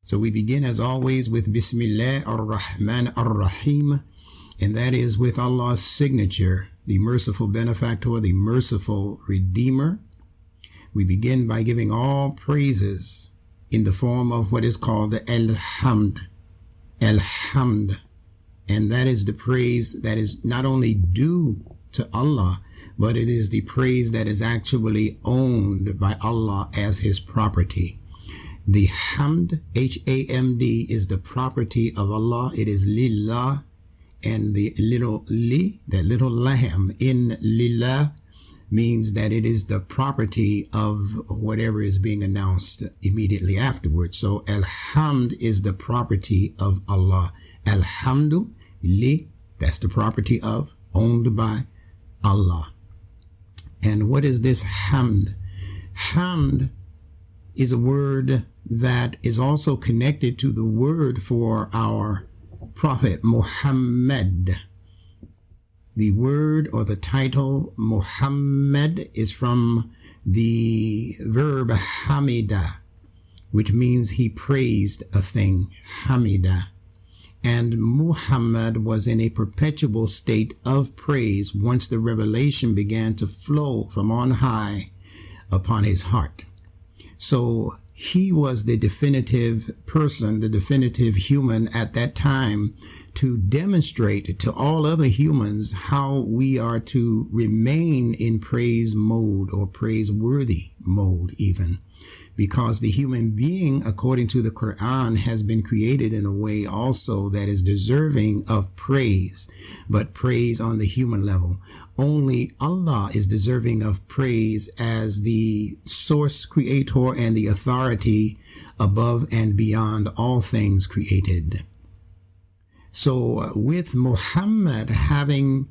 So we begin as always with Bismillah ar-Rahman ar-Rahim, and that is with Allah's signature, the merciful benefactor, the merciful redeemer. We begin by giving all praises in the form of what is called the Al-Hamd. Al-Hamd. And that is the praise that is not only due to Allah, but it is the praise that is actually owned by Allah as his property. The Hamd, H-A-M-D, is the property of Allah. It is Lillah, and the little li, that little lamb in Lillah, means that it is the property of whatever is being announced immediately afterwards. So Alhamd is the property of Allah. Alhamdu li, that's the property of, owned by Allah. And what is this Hamd? Hamd is a word that is also connected to the word for our Prophet Muhammad. The word or the title Muhammad is from the verb hamida, which means he praised a thing, hamida. And Muhammad was in a perpetual state of praise once the revelation began to flow from on high upon his heart. So he was the definitive person, the definitive human at that time, to demonstrate to all other humans how we are to remain in praise mode, or praiseworthy mode even, because the human being, according to the Qur'an, has been created in a way also that is deserving of praise, but praise on the human level. Only Allah is deserving of praise as the source creator and the authority above and beyond all things created. So with Muhammad having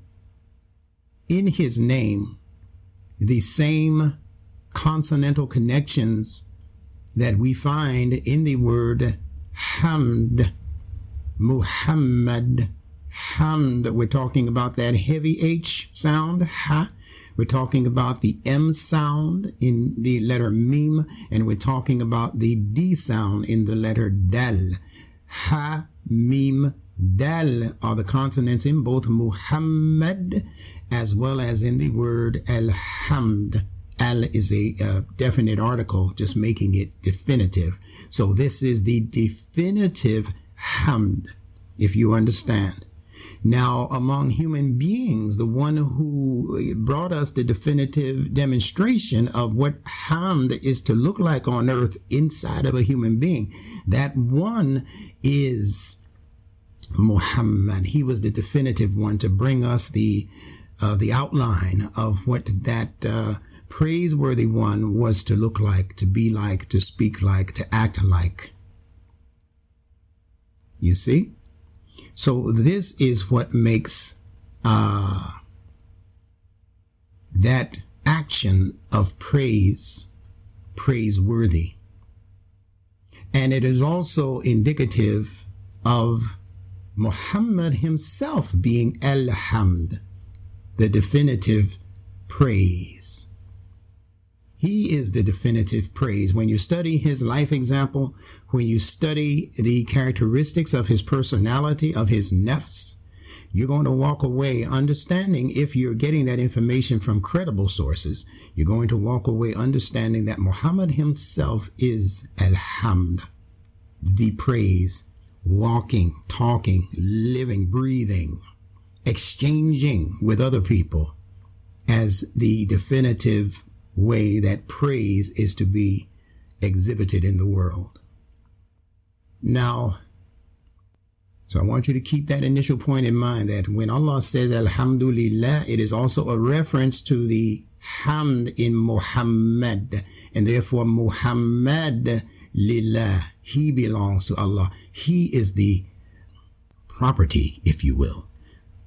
in his name the same consonantal connections that we find in the word Hamd, Muhammad, Hamd, we're talking about that heavy H sound, Ha. We're talking about the M sound in the letter Mim, and we're talking about the D sound in the letter Dal. Ha, Mim, Dal are the consonants in both Muhammad as well as in the word Alhamd. Al is a definite article, just making it definitive. So this is the definitive Hamd, if you understand. Now, among human beings, the one who brought us the definitive demonstration of what Hamd is to look like on earth inside of a human being, that one is Muhammad. He was the definitive one to bring us the outline of what that praiseworthy one was to look like, to be like, to speak like, to act like. You see? So this is what makes that action of praise praiseworthy. And it is also indicative of Muhammad himself being Al-Hamd, the definitive praise. He is the definitive praise. When you study his life example, when you study the characteristics of his personality, of his nafs, you're going to walk away understanding, if you're getting that information from credible sources, you're going to walk away understanding that Muhammad himself is Al-Hamd, the praise, walking, talking, living, breathing, exchanging with other people as the definitive way that praise is to be exhibited in the world. Now, so I want you to keep that initial point in mind, that when Allah says Alhamdulillah, it is also a reference to the Hamd in Muhammad, and therefore Muhammad Lillah, he belongs to Allah. He is the property, if you will,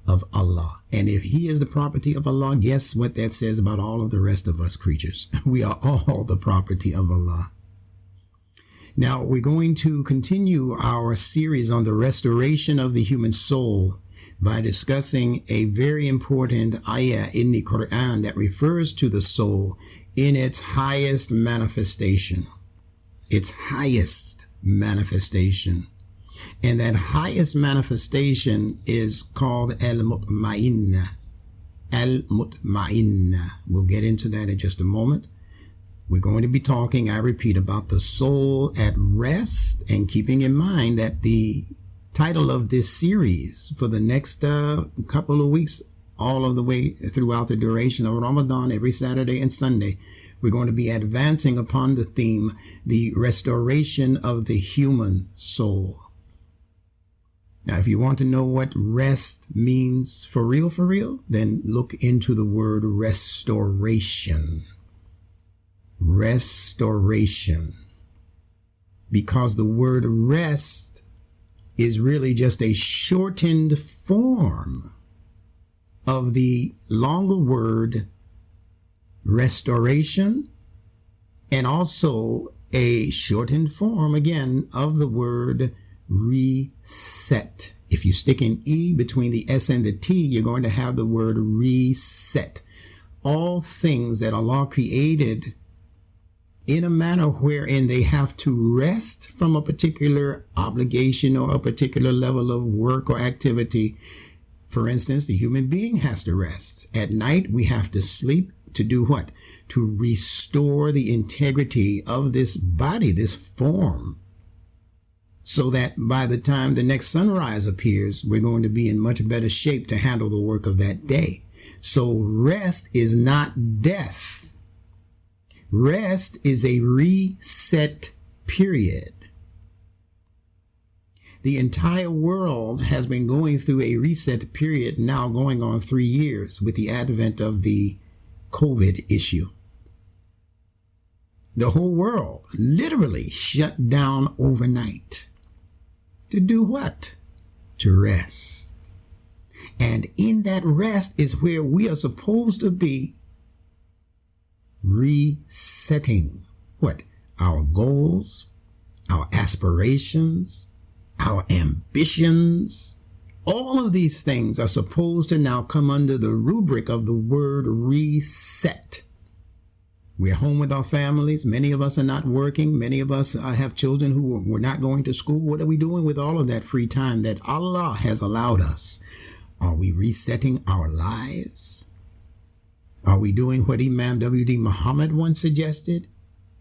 of Allah. And if he is the property of Allah, guess what that says about all of the rest of us creatures? We are all the property of Allah. Now, we're going to continue our series on the restoration of the human soul by discussing a very important ayah in the Qur'an that refers to the soul in its highest manifestation. Its highest manifestation. And that highest manifestation is called AL-MUTMA'INNA. AL-MUTMA'INNA. We'll get into that in just a moment. We're going to be talking, I repeat, about the soul at rest, and keeping in mind that the title of this series for the next couple of weeks, all of the way throughout the duration of Ramadan, every Saturday and Sunday, we're going to be advancing upon the theme, the restoration of the human soul. Now, if you want to know what rest means for real, then look into the word restoration. Restoration. Because the word rest is really just a shortened form of the longer word restoration, and also a shortened form again of the word reset. If you stick an E between the S and the T, you're going to have the word reset. All things that Allah created in a manner wherein they have to rest from a particular obligation or a particular level of work or activity. For instance, the human being has to rest. At night, we have to sleep to do what? To restore the integrity of this body, this form, so that by the time the next sunrise appears, we're going to be in much better shape to handle the work of that day. So rest is not death. Rest is a reset period. The entire world has been going through a reset period now going on 3 years with the advent of the COVID issue. The whole world literally shut down overnight. To do what? To rest. And in that rest is where we are supposed to be resetting what? Our goals, our aspirations, our ambitions. All of these things are supposed to now come under the rubric of the word reset. We're home with our families. Many of us are not working. Many of us have children who were not going to school. What are we doing with all of that free time that Allah has allowed us? Are we resetting our lives? Are we doing what Imam W.D. Muhammad once suggested?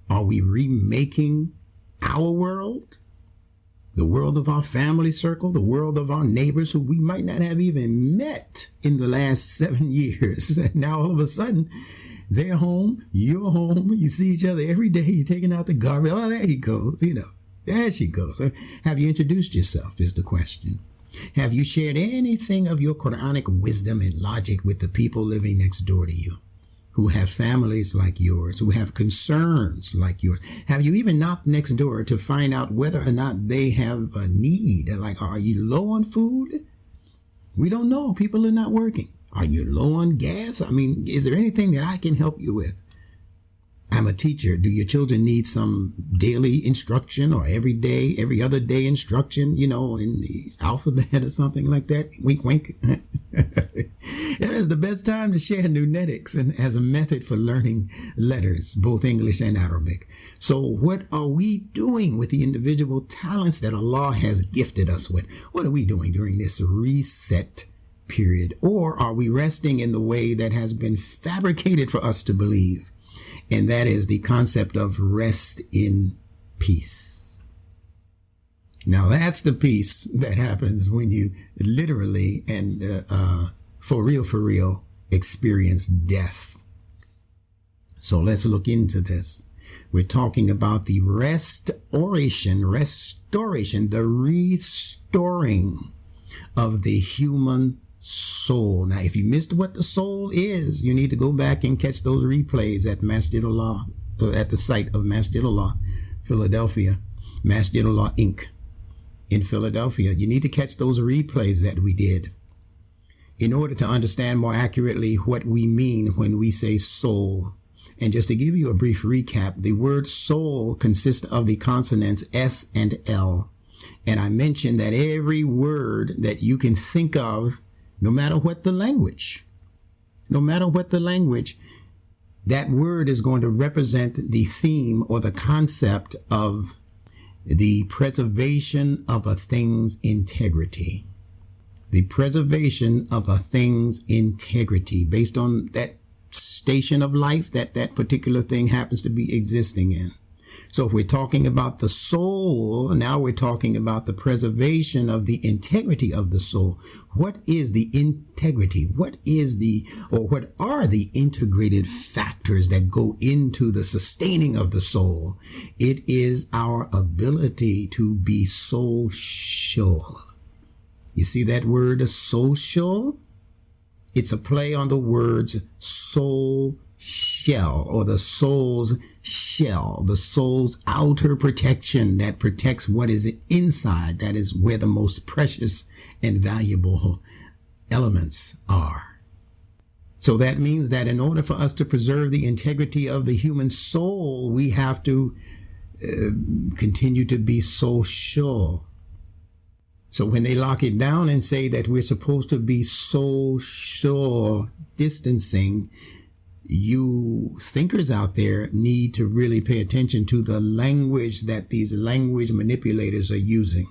Are we remaking our world? The world of our family circle, the world of our neighbors who we might not have even met in the last 7 years. And now all of a sudden, they're home, you're home, you see each other every day, you're taking out the garbage. Oh, there he goes, there she goes. Have you introduced yourself is the question. Have you shared anything of your Quranic wisdom and logic with the people living next door to you, who have families like yours, who have concerns like yours? Have you even knocked next door to find out whether or not they have a need? Like, are you low on food? We don't know. People are not working. Are you low on gas? I mean, is there anything that I can help you with? I'm a teacher. Do your children need some daily instruction or every other day instruction, in the alphabet or something like that? Wink, wink. That is the best time to share Nunetics and as a method for learning letters, both English and Arabic. So what are we doing with the individual talents that Allah has gifted us with? What are we doing during this reset period? Or are we resting in the way that has been fabricated for us to believe? And that is the concept of rest in peace. Now that's the peace that happens when you literally and for real experience death. So let's look into this. We're talking about the restoration, the restoring of the human soul. Now, if you missed what the soul is, you need to go back and catch those replays at Masjidullah, at the site of Masjidullah, Philadelphia, Masjidullah Inc. in Philadelphia. You need to catch those replays that we did in order to understand more accurately what we mean when we say soul. And just to give you a brief recap, the word soul consists of the consonants S and L. And I mentioned that every word that you can think of, no matter what the language, that word is going to represent the theme or the concept of the preservation of a thing's integrity. The preservation of a thing's integrity based on that station of life that that particular thing happens to be existing in. So if we're talking about the soul, now we're talking about the preservation of the integrity of the soul. What is the integrity? What are the integrated factors that go into the sustaining of the soul? It is our ability to be social. You see that word social? It's a play on the words soul shell, or the soul's shell, the soul's outer protection that protects what is inside. That is where the most precious and valuable elements are. So that means that in order for us to preserve the integrity of the human soul, we have to continue to be social. So when they lock it down and say that we're supposed to be social distancing, you thinkers out there need to really pay attention to the language that these language manipulators are using.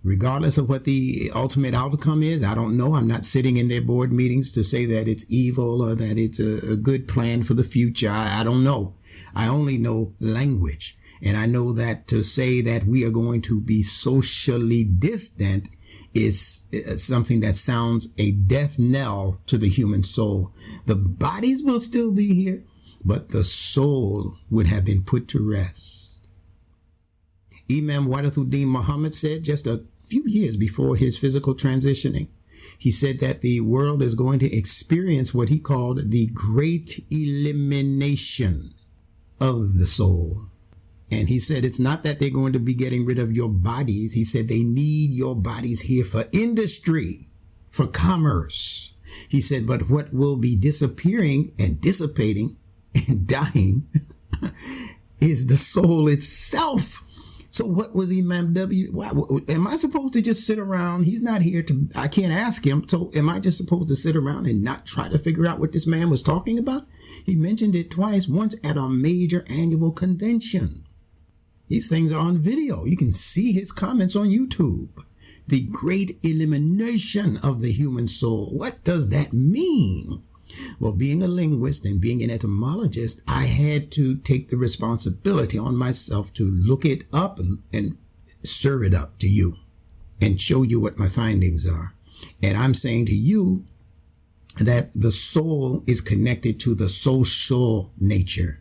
Regardless of what the ultimate outcome is, I don't know. I'm not sitting in their board meetings to say that it's evil or that it's a good plan for the future. I don't know. I only know language. And I know that to say that we are going to be socially distant is something that sounds a death knell to the human soul. The bodies will still be here, but the soul would have been put to rest. Imam Wadathuddin Muhammad said just a few years before his physical transitioning, he said that the world is going to experience what he called the great elimination of the soul. And he said it's not that they're going to be getting rid of your bodies. He said they need your bodies here for industry, for commerce. He said, but what will be disappearing and dissipating and dying is the soul itself. So what was Imam W? Why, am I supposed to just sit around? He's not here to, I can't ask him. So am I just supposed to sit around and not try to figure out what this man was talking about? He mentioned it twice, once at a major annual convention. These things are on video. You can see his comments on YouTube. The great elimination of the human soul. What does that mean? Well, being a linguist and being an etymologist, I had to take the responsibility on myself to look it up and serve it up to you and show you what my findings are. And I'm saying to you that the soul is connected to the social nature.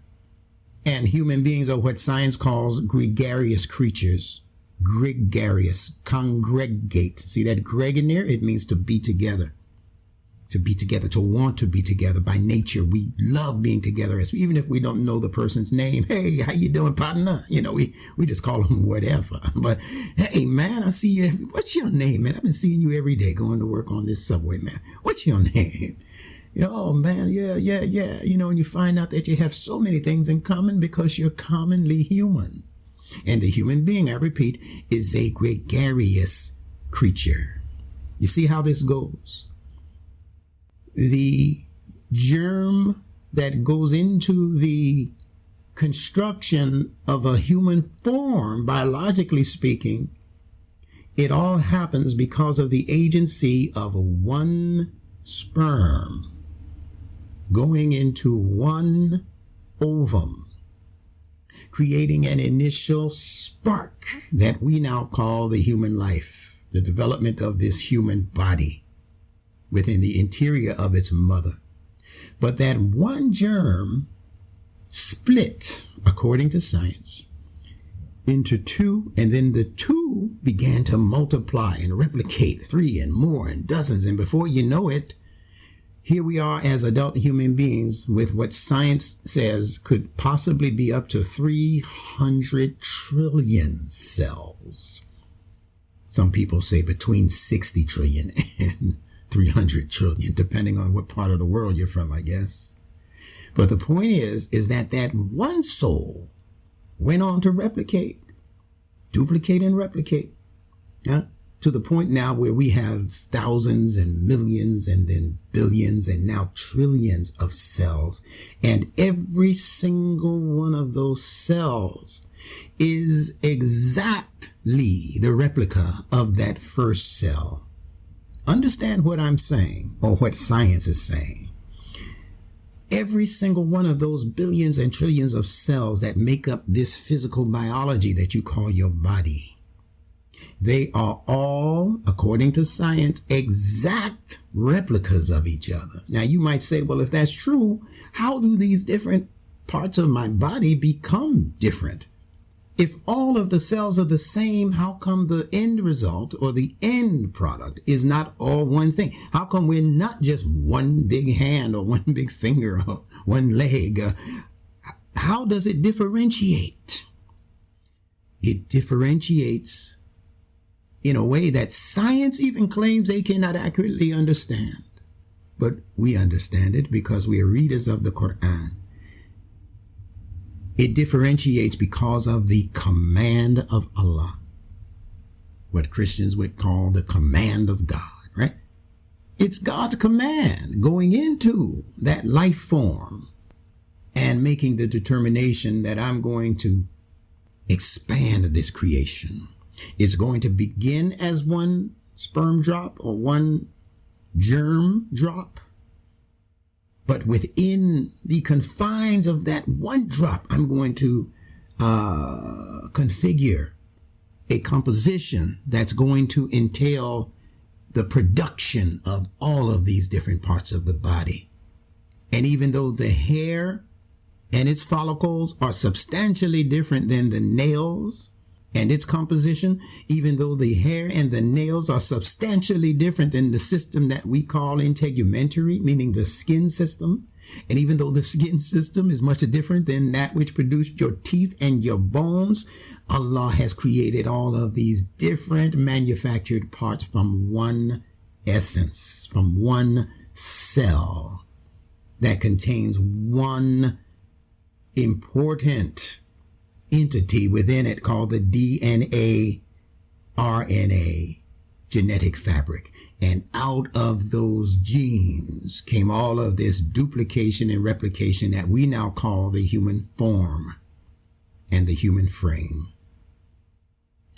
And human beings are what science calls gregarious creatures. Gregarious, congregate. See that greg in there? It means to be together. To be together, to want to be together. By nature, we love being together. Even if we don't know the person's name. Hey, how you doing, partner? You know, we just call them whatever. But hey, man, I see you. What's your name, man? I've been seeing you every day going to work on this subway, man. What's your name? You know, oh man, yeah. You know, and you find out that you have so many things in common because you're commonly human. And the human being, I repeat, is a gregarious creature. You see how this goes? The germ that goes into the construction of a human form, biologically speaking, it all happens because of the agency of one sperm going into one ovum, creating an initial spark that we now call the human life, the development of this human body within the interior of its mother. But that one germ split, according to science, into two, and then the two began to multiply and replicate, 3 and more and dozens, and before you know it, here we are as adult human beings with what science says could possibly be up to 300 trillion cells. Some people say between 60 trillion and 300 trillion, depending on what part of the world you're from, I guess. But the point is that one soul went on to replicate, duplicate and replicate, to the point now where we have thousands and millions and then billions and now trillions of cells. And every single one of those cells is exactly the replica of that first cell. Understand what I'm saying, or what science is saying. Every single one of those billions and trillions of cells that make up this physical biology that you call your body, they are all, according to science, exact replicas of each other. Now, you might say, well, if that's true, how do these different parts of my body become different? If all of the cells are the same, how come the end result or the end product is not all one thing? How come we're not just one big hand or one big finger or one leg? How does it differentiate? It differentiates in a way that science even claims they cannot accurately understand. But we understand it because we are readers of the Qur'an. It differentiates because of the command of Allah, what Christians would call the command of God, right? It's God's command going into that life form and making the determination that I'm going to expand this creation. It's going to begin as one sperm drop or one germ drop. But within the confines of that one drop, I'm going to configure a composition that's going to entail the production of all of these different parts of the body. And even though the hair and its follicles are substantially different than the nails and its composition, even though the hair and the nails are substantially different than the system that we call integumentary, meaning the skin system, and even though the skin system is much different than that which produced your teeth and your bones, Allah has created all of these different manufactured parts from one essence, from one cell that contains one important entity within it called the DNA, RNA, genetic fabric. And out of those genes came all of this duplication and replication that we now call the human form and the human frame.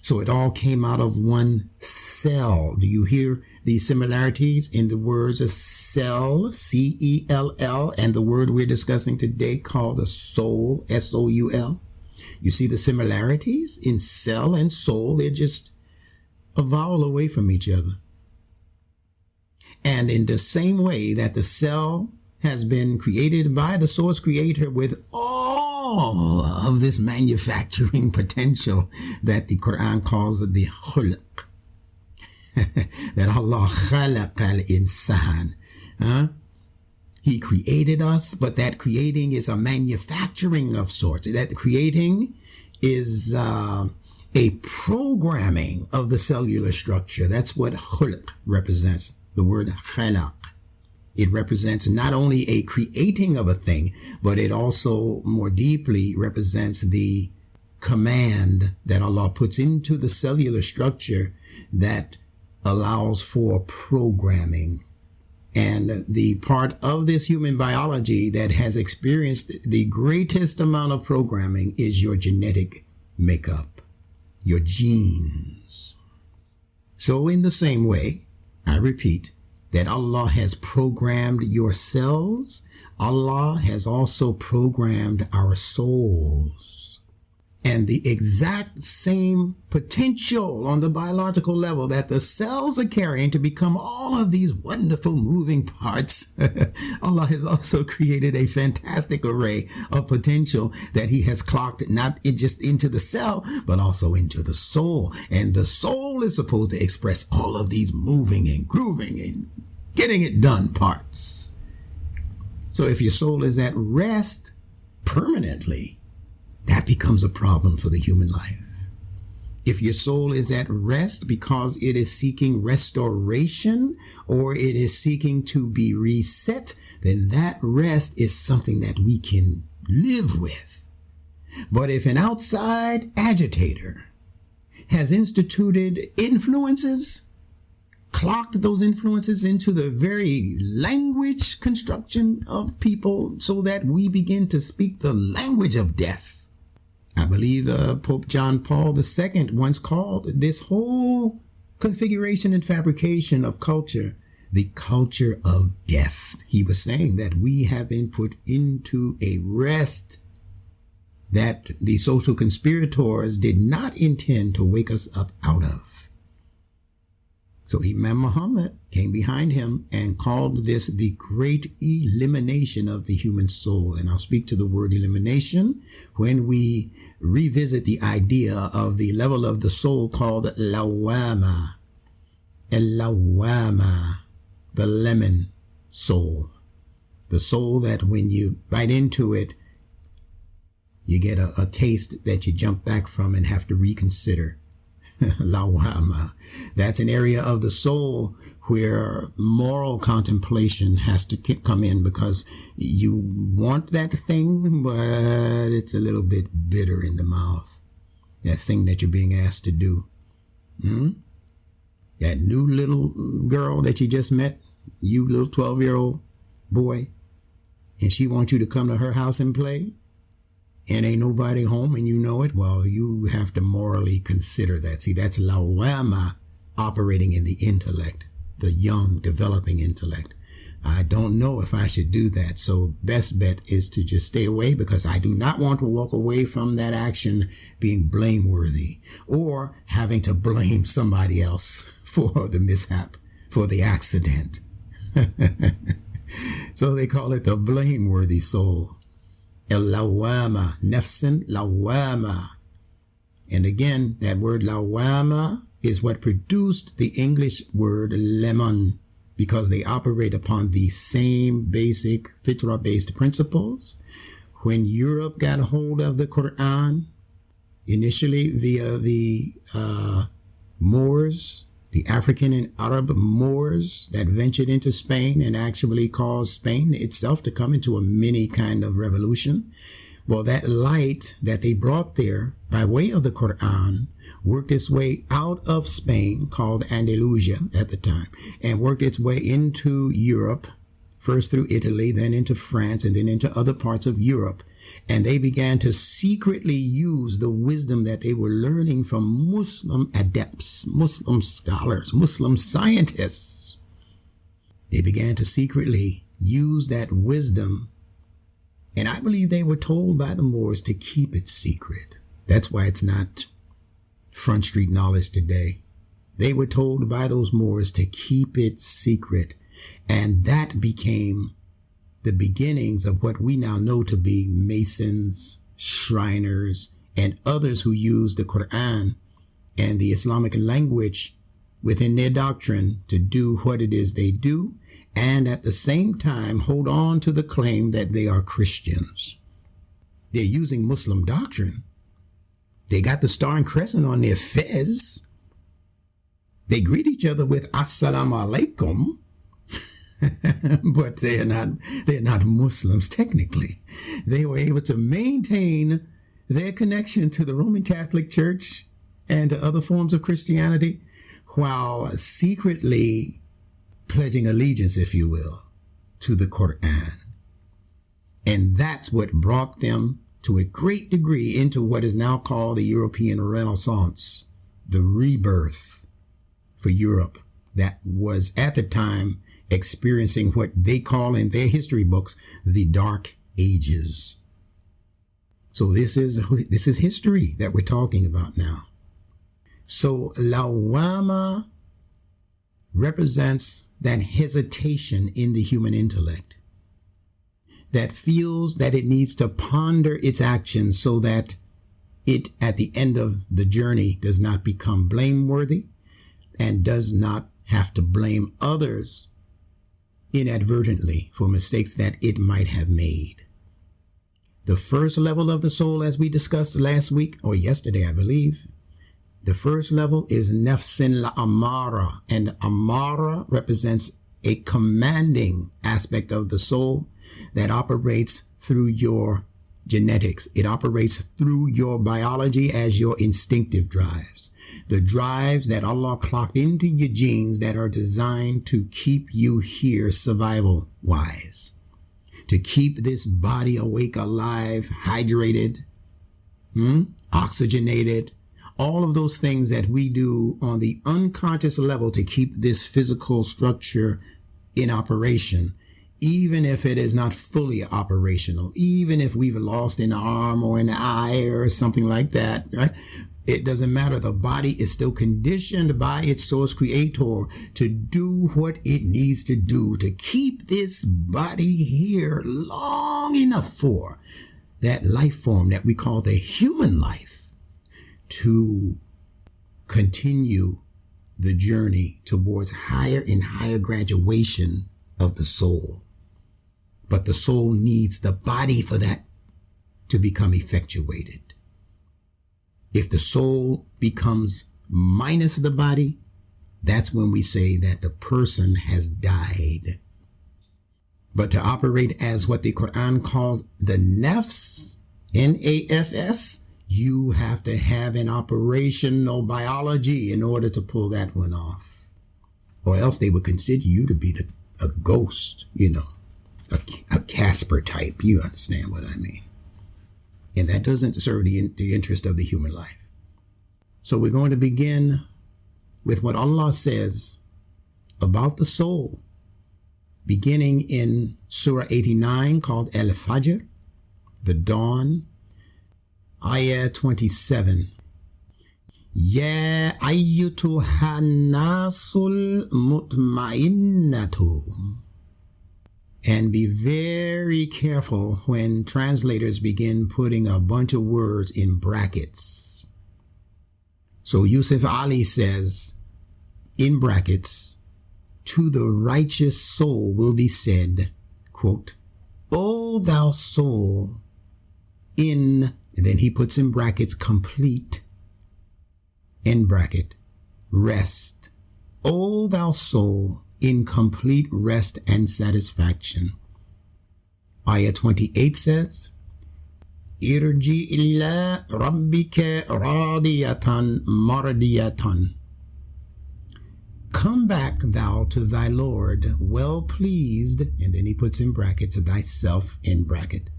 So it all came out of one cell. Do you hear the similarities in the words of cell, C-E-L-L, and the word we're discussing today called a soul, S-O-U-L? You see the similarities in cell and soul? They're just a vowel away from each other. And in the same way that the cell has been created by the source creator with all of this manufacturing potential that the Quran calls the khulq, that Allah khalaq al-insan, He created us, but that creating is a manufacturing of sorts. That creating is a programming of the cellular structure. That's what khulq represents, the word khalaq. It represents not only a creating of a thing, but it also more deeply represents the command that Allah puts into the cellular structure that allows for programming. And the part of this human biology that has experienced the greatest amount of programming is your genetic makeup, your genes. So in the same way, I repeat, that Allah has programmed your cells, Allah has also programmed our souls. And the exact same potential on the biological level that the cells are carrying to become all of these wonderful moving parts, Allah has also created a fantastic array of potential that He has clocked not just into the cell, but also into the soul. And the soul is supposed to express all of these moving and grooving and getting it done parts. So if your soul is at rest permanently, that becomes a problem for the human life. If your soul is at rest because it is seeking restoration or it is seeking to be reset, then that rest is something that we can live with. But if an outside agitator has instituted influences, clocked those influences into the very language construction of people so that we begin to speak the language of death. I believe Pope John Paul II once called this whole configuration and fabrication of culture the culture of death. He was saying that we have been put into a rest that the social conspirators did not intend to wake us up out of. So Imam Muhammad came behind him and called this the great elimination of the human soul. And I'll speak to the word elimination when we revisit the idea of the level of the soul called lawama, el-lawama, the lemon soul. The soul that when you bite into it, you get a taste that you jump back from and have to reconsider. Lawama. That's an area of the soul where moral contemplation has to come in, because you want that thing, but it's a little bit bitter in the mouth. That thing that you're being asked to do. That new little girl that you just met, you little 12-year-old boy, and she wants you to come to her house and play, and ain't nobody home and you know it, well, you have to morally consider that. See, that's lawama operating in the intellect, the young, developing intellect. I don't know if I should do that, so best bet is to just stay away, because I do not want to walk away from that action being blameworthy or having to blame somebody else for the mishap, for the accident. So they call it the blameworthy soul. El-lawama, nafsin lawama. And again, that word lawama is what produced the English word lemon, because they operate upon the same basic fitra-based principles. When Europe got hold of the Qur'an, initially via the Moors, the African and Arab Moors that ventured into Spain and actually caused Spain itself to come into a mini kind of revolution. Well, that light that they brought there by way of the Qur'an worked its way out of Spain, called Andalusia at the time, and worked its way into Europe, first through Italy, then into France, and then into other parts of Europe. And they began to secretly use the wisdom that they were learning from Muslim adepts, Muslim scholars, Muslim scientists. They began to secretly use that wisdom. And I believe they were told by the Moors to keep it secret. That's why it's not front street knowledge today. They were told by those Moors to keep it secret. And that became the beginnings of what we now know to be Masons, Shriners, and others who use the Qur'an and the Islamic language within their doctrine to do what it is they do, and at the same time hold on to the claim that they are Christians. They're using Muslim doctrine. They got the star and crescent on their fez. They greet each other with Salaam Alaykum. But they're not Muslims technically. They were able to maintain their connection to the Roman Catholic Church and to other forms of Christianity while secretly pledging allegiance, if you will, to the Qur'an. And that's what brought them to a great degree into what is now called the European Renaissance, the rebirth for Europe that was at the time experiencing what they call in their history books the Dark Ages. So this is history that we're talking about now. So lawama represents that hesitation in the human intellect that feels that it needs to ponder its actions so that it, at the end of the journey, does not become blameworthy and does not have to blame others inadvertently for mistakes that it might have made. The first level of the soul, as we discussed last week or yesterday, I believe, the first level is nafsin la amara, and amara represents a commanding aspect of the soul that operates through your genetics. It operates through your biology as your instinctive drives. The drives that Allah clocked into your genes that are designed to keep you here survival-wise, to keep this body awake, alive, hydrated, oxygenated, all of those things that we do on the unconscious level to keep this physical structure in operation, even if it is not fully operational, even if we've lost an arm or an eye or something like that, right? It doesn't matter. The body is still conditioned by its source creator to do what it needs to do to keep this body here long enough for that life form that we call the human life to continue the journey towards higher and higher graduation of the soul. But the soul needs the body for that to become effectuated. If the soul becomes minus the body, that's when we say that the person has died. But to operate as what the Quran calls the nafs, N-A-F-S, you have to have an operational biology in order to pull that one off. Or else they would consider you to be a ghost, a Casper type. You understand what I mean? And that doesn't serve the interest of the human life. So we're going to begin with what Allah says about the soul, beginning in Surah 89 called Al-Fajr, the dawn, ayah 27. Ya ayyutuhan nasul mutma'innatu. And be very careful when translators begin putting a bunch of words in brackets. So Yusuf Ali says, in brackets, to the righteous soul will be said, quote, O thou soul, and then he puts in brackets, complete, in bracket, rest. O thou soul, in complete rest and satisfaction. Ayah 28 says, Irji illa rabbika radiyatan mardiyatan. Come back thou to thy Lord, well pleased, and then he puts in brackets, thyself in bracket,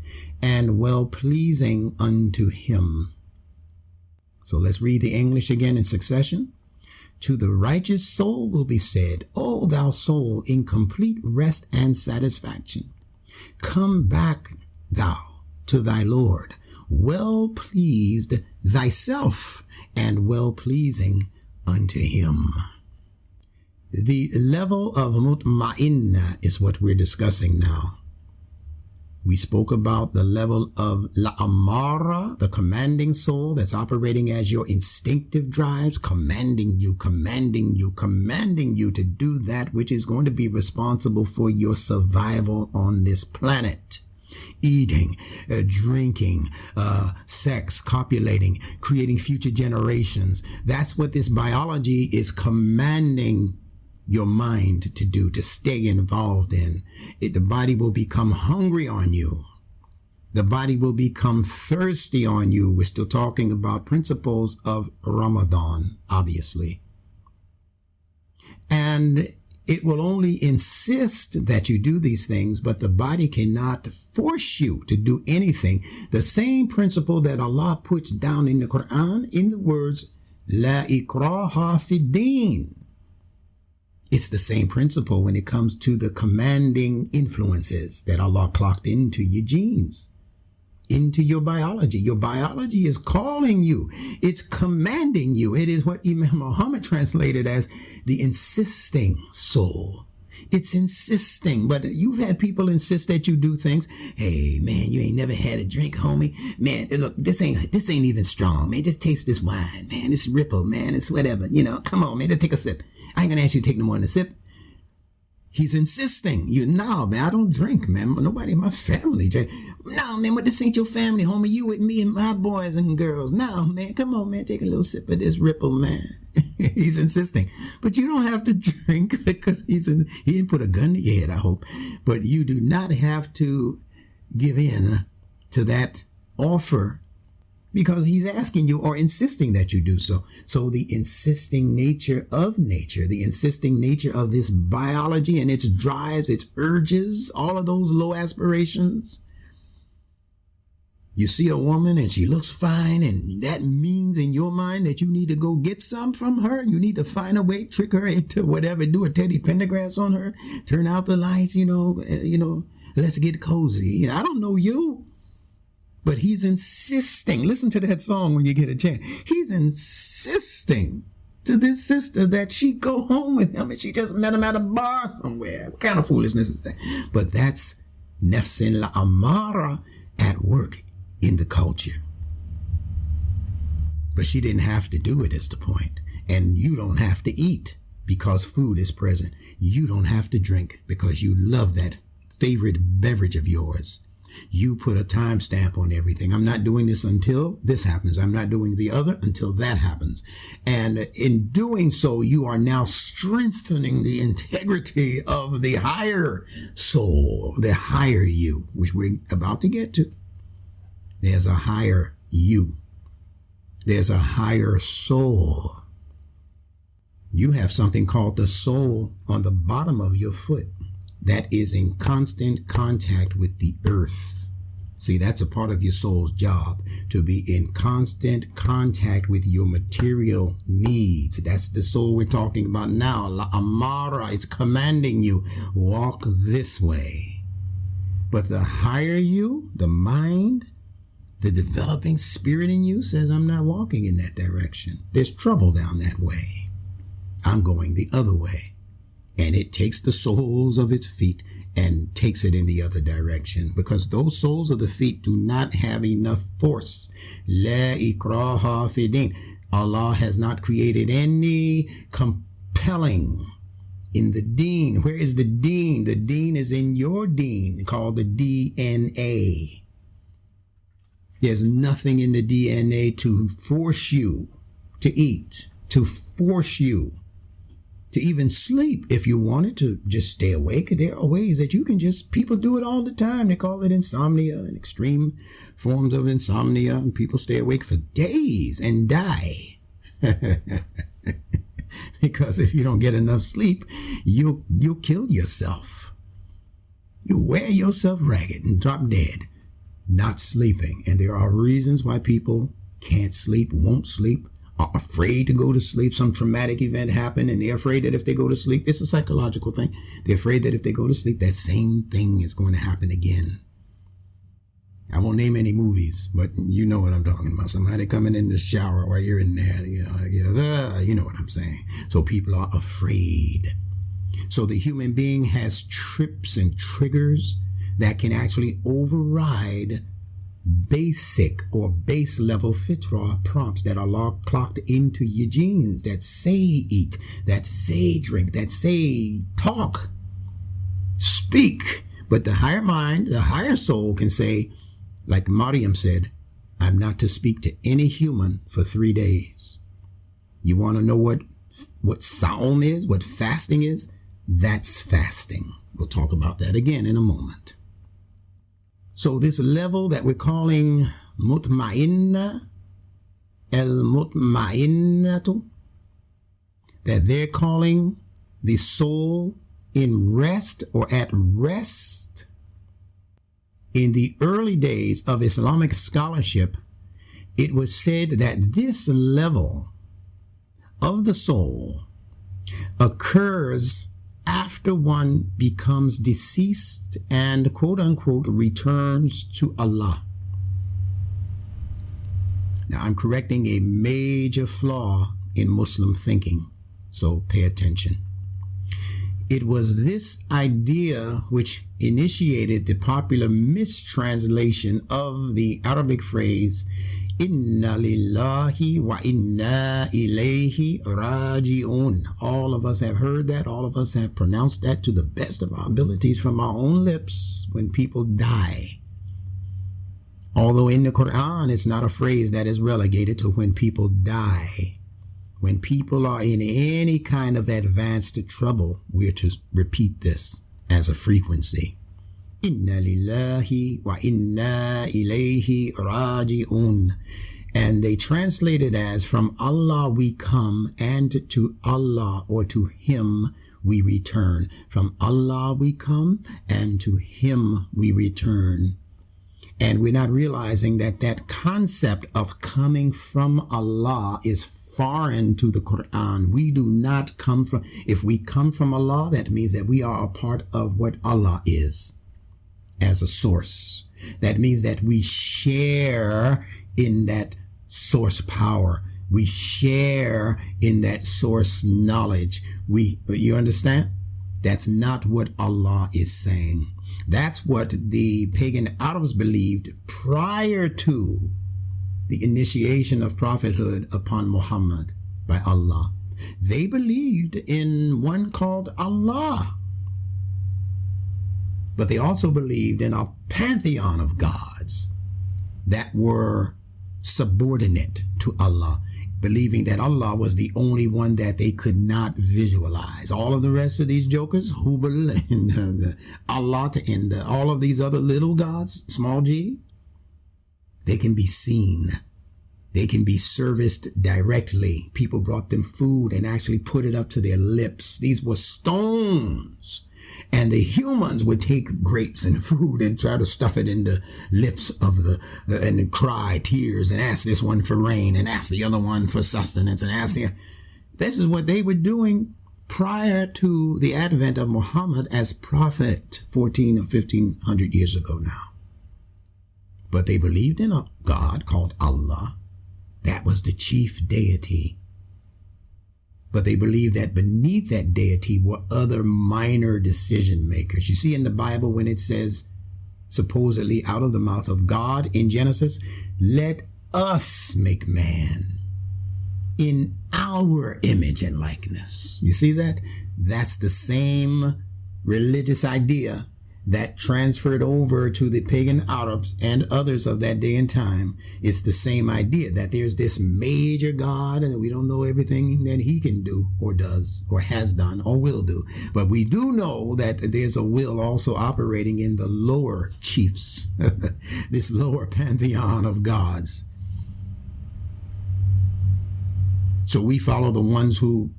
and well pleasing unto him. So let's read the English again in succession. To the righteous soul will be said, O thou soul, in complete rest and satisfaction. Come back thou to thy Lord, well pleased thyself, and well pleasing unto him. The level of mutma'inna is what we're discussing now. We spoke about the level of la'amara, the commanding soul that's operating as your instinctive drives, commanding you to do that which is going to be responsible for your survival on this planet. Eating, drinking, sex, copulating, creating future generations. That's what this biology is commanding your mind to do, to stay involved in. The body will become hungry on you. The body will become thirsty on you. We're still talking about principles of Ramadan, obviously. And it will only insist that you do these things, but the body cannot force you to do anything. The same principle that Allah puts down in the Quran in the words, La ikraha fid din. It's the same principle when it comes to the commanding influences that Allah clocked into your genes, into your biology. Your biology is calling you. It's commanding you. It is what Imam Muhammad translated as the insisting soul. It's insisting, but you've had people insist that you do things. Hey, man, you ain't never had a drink, homie. Man, look, this ain't even strong, man. Just taste this wine, man. It's Ripple, man. It's whatever. Come on, man. Just take a sip. I ain't gonna ask you to take no more than a sip. He's insisting. No, man, I don't drink, man. Nobody in my family. No, man, but this ain't your family, homie. You with me and my boys and girls. No, man, come on, man. Take a little sip of this Ripple, man. He's insisting. But you don't have to drink because he didn't put a gun to your head, I hope. But you do not have to give in to that offer because he's asking you or insisting that you do so. So the insisting nature of nature, the insisting nature of this biology and its drives, its urges, all of those low aspirations. You see a woman and she looks fine, and that means in your mind that you need to go get some from her. You need to find a way, trick her into whatever, do a Teddy Pendergrass on her, turn out the lights, let's get cozy. I don't know you, but he's insisting. Listen to that song when you get a chance. He's insisting to this sister that she go home with him, and she just met him at a bar somewhere. What kind of foolishness is that? But that's nafsin la amara at work in the culture. But she didn't have to do it, is the point. And you don't have to eat because food is present. You don't have to drink because you love that favorite beverage of yours. You put a timestamp on everything. I'm not doing this until this happens. I'm not doing the other until that happens. And in doing so, you are now strengthening the integrity of the higher soul, the higher you, which we're about to get to. There's a higher you. There's a higher soul. You have something called the soul on the bottom of your foot that is in constant contact with the earth. See, that's a part of your soul's job, to be in constant contact with your material needs. That's the soul we're talking about now. La Amara, it's commanding you, walk this way. But the higher you, the mind, the developing spirit in you says, I'm not walking in that direction. There's trouble down that way. I'm going the other way. And it takes the soles of its feet and takes it in the other direction, because those soles of the feet do not have enough force. La ikraha fi din. Allah has not created any compelling in the deen. Where is the deen? The deen is in your deen, called the DNA. There's nothing in the DNA to force you to eat, to force you to even sleep. If you wanted to just stay awake, there are ways that you can just, people do it all the time. They call it insomnia and extreme forms of insomnia. And people stay awake for days and die. Because if you don't get enough sleep, you'll kill yourself. You wear yourself ragged and drop dead, not sleeping. And there are reasons why people can't sleep, won't sleep, are afraid to go to sleep. Some traumatic event happened and they're afraid that if they go to sleep, it's a psychological thing. They're afraid that if they go to sleep, that same thing is going to happen again. I won't name any movies, but you know what I'm talking about. Somebody coming in the shower while you're in there, you know what I'm saying. So people are afraid. So the human being has trips and triggers that can actually override basic or base level fitra prompts that are clocked into your genes that say eat, that say drink, that say talk, speak. But the higher mind, the higher soul can say, like Maryam said, I'm not to speak to any human for 3 days. You want to know what Saum is, what fasting is? That's fasting. We'll talk about that again in a moment. So this level that we're calling mutma'inna, AL-MUTMA'INNA, that they're calling the soul in rest or at rest. In the early days of Islamic scholarship, it was said that this level of the soul occurs after one becomes deceased and quote unquote returns to Allah. Now I'm correcting a major flaw in Muslim thinking, so pay attention. It was this idea which initiated the popular mistranslation of the Arabic phrase Inna lillahi wa inna ilayhi raji'un. All of us have heard that. All of us have pronounced that to the best of our abilities from our own lips when people die. Although in the Qur'an, it's not a phrase that is relegated to when people die. When people are in any kind of advanced trouble, we're to repeat this as a frequency. Inna lillahi wa inna ilayhi raji'un. And they translate it as, from Allah we come and to Allah, or to Him we return. From Allah we come and to Him we return. And we're not realizing that that concept of coming from Allah is foreign to the Qur'an. We do not come from, if we come from Allah, that means that we are a part of what Allah is as a source. That means that we share in that source power. We share in that source knowledge. You understand? That's not what Allah is saying. That's what the pagan Arabs believed prior to the initiation of prophethood upon Muhammad by Allah. They believed in one called Allah, but they also believed in a pantheon of gods that were subordinate to Allah, believing that Allah was the only one that they could not visualize. All of the rest of these jokers, Hubal and Allah and all of these other little gods, small g, they can be seen. They can be serviced directly. People brought them food and actually put it up to their lips. These were stones. And the humans would take grapes and food and try to stuff it in the lips of and cry tears and ask this one for rain and ask the other one for sustenance and ask the. This is what they were doing prior to the advent of Muhammad as prophet 14 or 1500 years ago now. But they believed in a God called Allah. That was the chief deity. But they believed that beneath that deity were other minor decision makers. You see in the Bible when it says, supposedly out of the mouth of God in Genesis, let us make man in our image and likeness. You see that? That's the same religious idea that transferred over to the pagan Arabs and others of that day and time. It's the same idea that there's this major God and we don't know everything that he can do or does or has done or will do. But we do know that there's a will also operating in the lower chiefs, this lower pantheon of gods. So we follow the ones who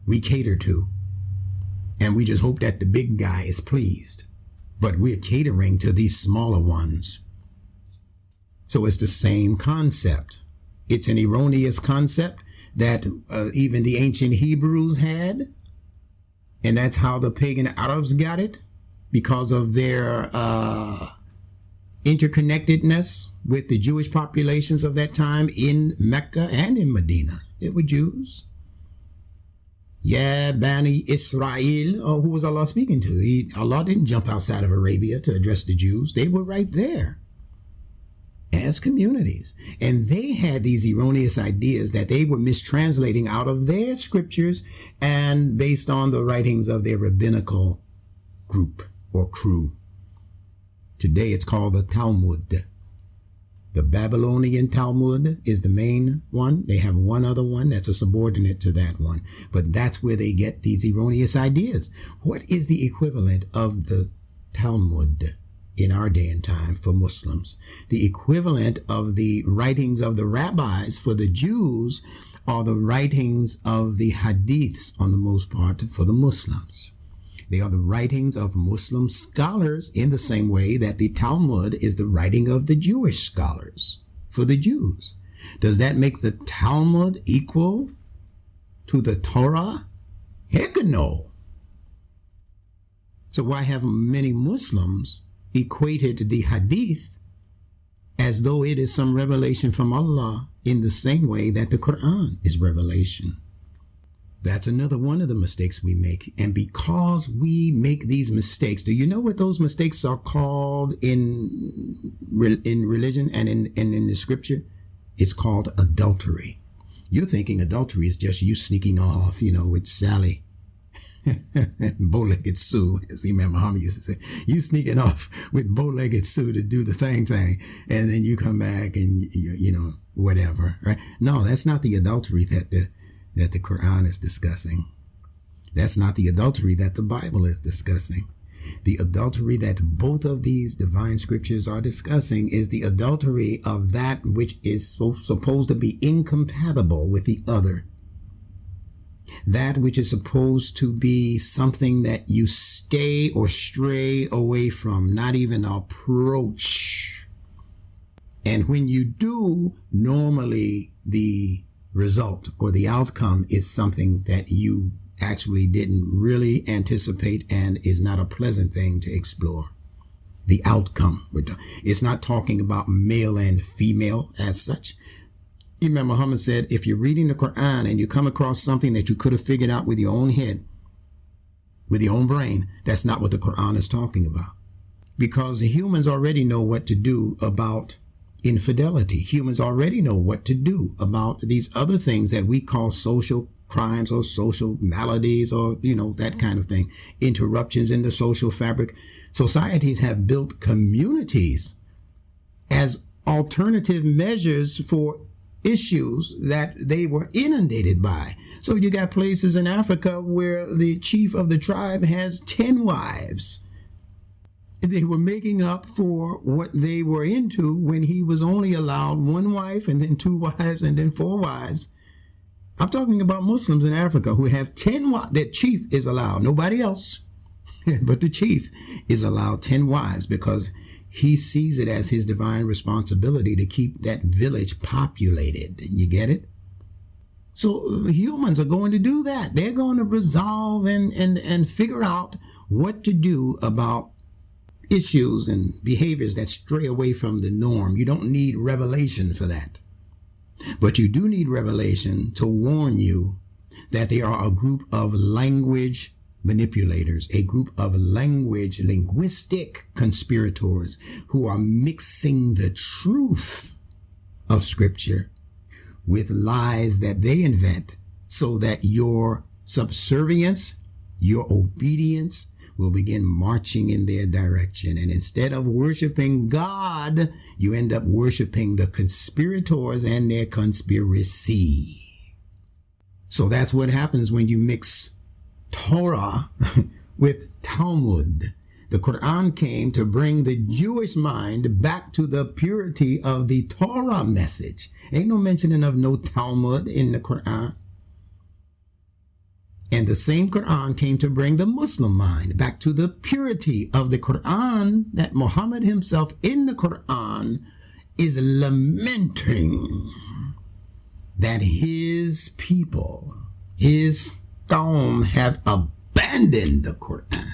we cater to. And we just hope that the big guy is pleased. But we're catering to these smaller ones. So it's the same concept. It's an erroneous concept that even the ancient Hebrews had. And that's how the pagan Arabs got it, because of their interconnectedness with the Jewish populations of that time in Mecca and in Medina. They were Jews. Yeah, Bani Israel. Oh, who was Allah speaking to? Allah didn't jump outside of Arabia to address the Jews. They were right there as communities. And they had these erroneous ideas that they were mistranslating out of their scriptures and based on the writings of their rabbinical group or crew. Today it's called the Talmud. The Babylonian Talmud is the main one. They have one other one that's a subordinate to that one. But that's where they get these erroneous ideas. What is the equivalent of the Talmud in our day and time for Muslims? The equivalent of the writings of the rabbis for the Jews are the writings of the hadiths on the most part for the Muslims. They are the writings of Muslim scholars in the same way that the Talmud is the writing of the Jewish scholars for the Jews. Does that make the Talmud equal to the Torah? Heck no. So why have many Muslims equated the Hadith as though it is some revelation from Allah in the same way that the Qur'an is revelation? That's another one of the mistakes we make. And because we make these mistakes, do you know what those mistakes are called in religion and in the scripture? It's called adultery. You're thinking adultery is just you sneaking off, with Sally. Bow-legged Sue, as Imam Muhammad used to say. You sneaking off with bow-legged Sue to do the thing, and then you come back and, whatever, right? No, that's not the adultery that the Quran is discussing. That's not the adultery that the Bible is discussing. The adultery that both of these divine scriptures are discussing is the adultery of that which is supposed to be incompatible with the other. That which is supposed to be something that you stay or stray away from, not even approach. And when you do, normally the result or the outcome is something that you actually didn't really anticipate and is not a pleasant thing to explore. The outcome. It's not talking about male and female as such. Imam Muhammad said, if you're reading the Qur'an and you come across something that you could have figured out with your own head, with your own brain, that's not what the Qur'an is talking about. Because humans already know what to do about infidelity. Humans already know what to do about these other things that we call social crimes or social maladies or, that kind of thing. Interruptions in the social fabric. Societies have built communities as alternative measures for issues that they were inundated by. So you got places in Africa where the chief of the tribe has 10 wives. They were making up for what they were into when he was only allowed one wife and then 2 wives and then 4 wives. I'm talking about Muslims in Africa who have 10 wives. That chief is allowed, nobody else, but the chief is allowed 10 wives because he sees it as his divine responsibility to keep that village populated. You get it? So humans are going to do that. They're going to resolve and figure out what to do about issues and behaviors that stray away from the norm. You don't need revelation for that. But you do need revelation to warn you that they are a group of language manipulators, a group of linguistic conspirators who are mixing the truth of Scripture with lies that they invent so that your subservience, your obedience will begin marching in their direction. And instead of worshiping God, you end up worshiping the conspirators and their conspiracy. So that's what happens when you mix Torah with Talmud. The Qur'an came to bring the Jewish mind back to the purity of the Torah message. Ain't no mentioning of no Talmud in the Qur'an. And the same Qur'an came to bring the Muslim mind back to the purity of the Qur'an that Muhammad himself in the Qur'an is lamenting that his people, his Qawm, have abandoned the Qur'an.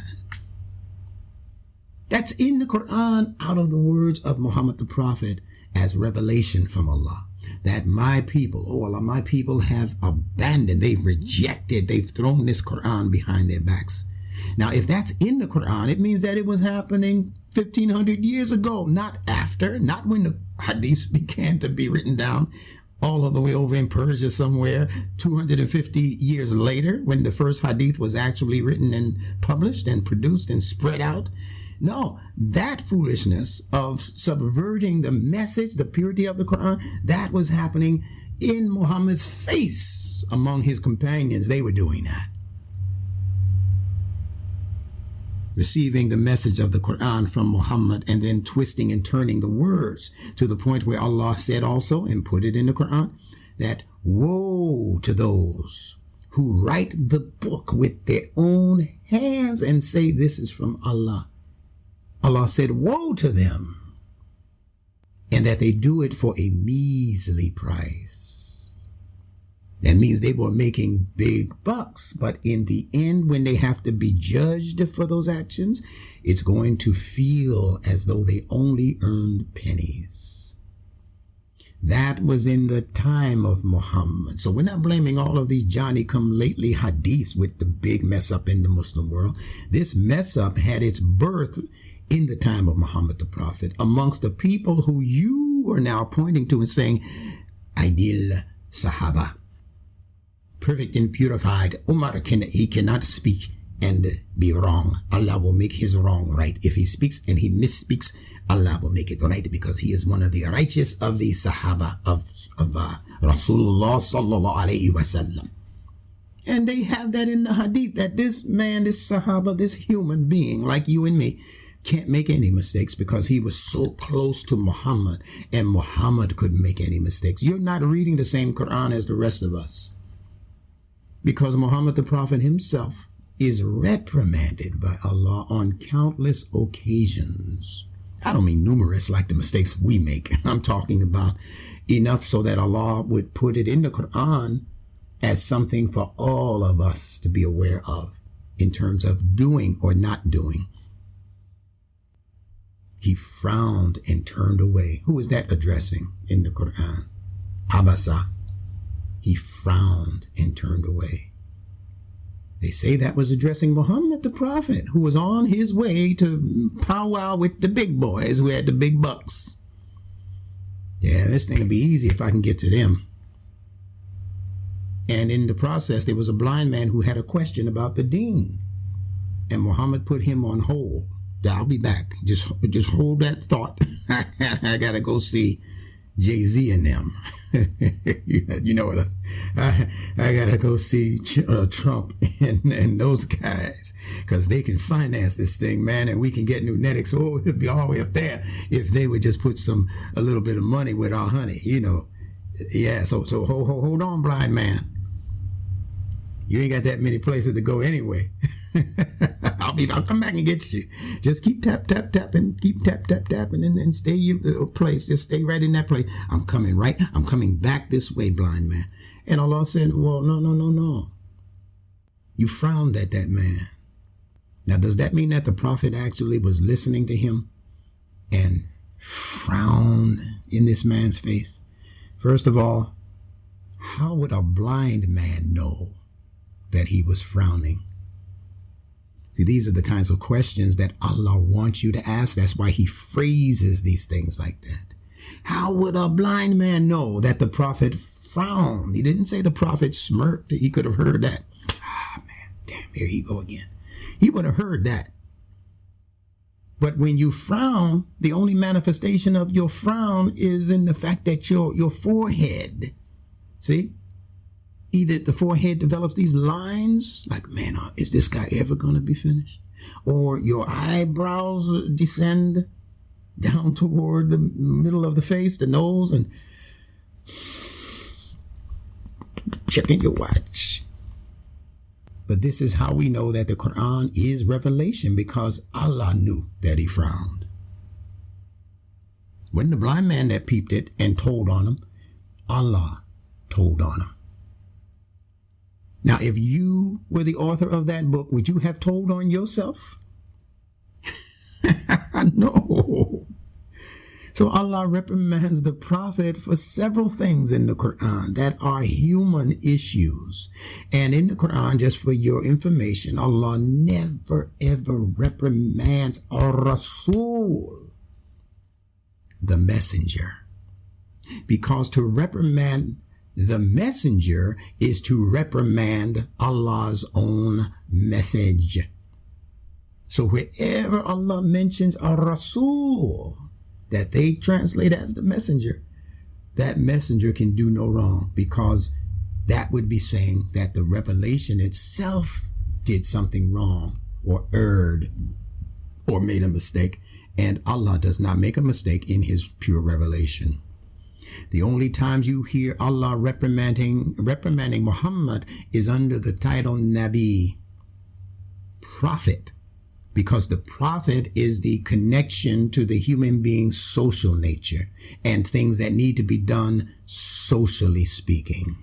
That's in the Qur'an out of the words of Muhammad the Prophet as revelation from Allah. That my people, oh Allah, my people have abandoned, they've rejected, they've thrown this Qur'an behind their backs. Now, if that's in the Qur'an, it means that it was happening 1,500 years ago, not after, not when the hadiths began to be written down all the way over in Persia somewhere 250 years later, when the first hadith was actually written and published and produced and spread out. No, that foolishness of subverting the message, the purity of the Quran, that was happening in Muhammad's face among his companions. They were doing that. Receiving the message of the Quran from Muhammad and then twisting and turning the words to the point where Allah said also, and put it in the Quran, that woe to those who write the book with their own hands and say this is from Allah. Allah said, woe to them, and that they do it for a measly price. That means they were making big bucks, but in the end, when they have to be judged for those actions, it's going to feel as though they only earned pennies. That was in the time of Muhammad. So we're not blaming all of these Johnny-come-lately hadiths with the big mess up in the Muslim world. This mess up had its birth in the time of Muhammad the Prophet, amongst the people who you are now pointing to and saying, ideal Sahaba, perfect and purified. Umar, he cannot speak and be wrong. Allah will make his wrong right. If he speaks and he misspeaks, Allah will make it right, because he is one of the righteous of the Sahaba of Rasulullah sallallahu alayhi wasallam. And they have that in the hadith, that this man, this Sahaba, this human being like you and me, can't make any mistakes because he was so close to Muhammad, and Muhammad couldn't make any mistakes. You're not reading the same Quran as the rest of us, because Muhammad the Prophet himself is reprimanded by Allah on countless occasions. I don't mean numerous like the mistakes we make. I'm talking about enough so that Allah would put it in the Quran as something for all of us to be aware of in terms of doing or not doing. He frowned and turned away. Who is that addressing in the Quran? Abasa. He frowned and turned away. They say that was addressing Muhammad the Prophet, who was on his way to powwow with the big boys who had the big bucks. Yeah, this thing will be easy if I can get to them. And in the process, there was a blind man who had a question about the deen. And Muhammad put him on hold. I'll be back. Just hold that thought. I got to go see Jay-Z and them. You know what? I got to go see Trump and those guys, because they can finance this thing, man, and we can get Nunetics. Oh, it'd be all the way up there if they would just put a little bit of money with our honey, you know. Yeah, so hold on, blind man. You ain't got that many places to go anyway. I'll come back and get you. Just keep tapping, keep tapping, and stay your place. Just stay right in that place. I'm coming back this way, blind man. And Allah said, well, no. You frowned at that man. Now, does that mean that the Prophet actually was listening to him and frowned in this man's face? First of all, how would a blind man know that he was frowning? See, these are the kinds of questions that Allah wants you to ask. That's why he phrases these things like that. How would a blind man know that the Prophet frowned? He didn't say the Prophet smirked. He could have heard that. Man, damn, here he go again. He would have heard that. But when you frown, the only manifestation of your frown is in the fact that your forehead, see? Either the forehead develops these lines, like, man, is this guy ever going to be finished? Or your eyebrows descend down toward the middle of the face, the nose, and checking your watch. But this is how we know that the Quran is revelation, because Allah knew that he frowned. Wasn't the blind man that peeped it and told on him. Allah told on him. Now, if you were the author of that book, would you have told on yourself? No. So Allah reprimands the Prophet for several things in the Quran that are human issues. And in the Quran, just for your information, Allah never ever reprimands a Rasul, the messenger. Because to reprimand the messenger is to reprimand Allah's own message. So wherever Allah mentions a Rasul, that they translate as the messenger, that messenger can do no wrong, because that would be saying that the revelation itself did something wrong or erred or made a mistake. And Allah does not make a mistake in his pure revelation. The only times you hear Allah reprimanding Muhammad is under the title Nabi, prophet, because the prophet is the connection to the human being's social nature and things that need to be done socially speaking.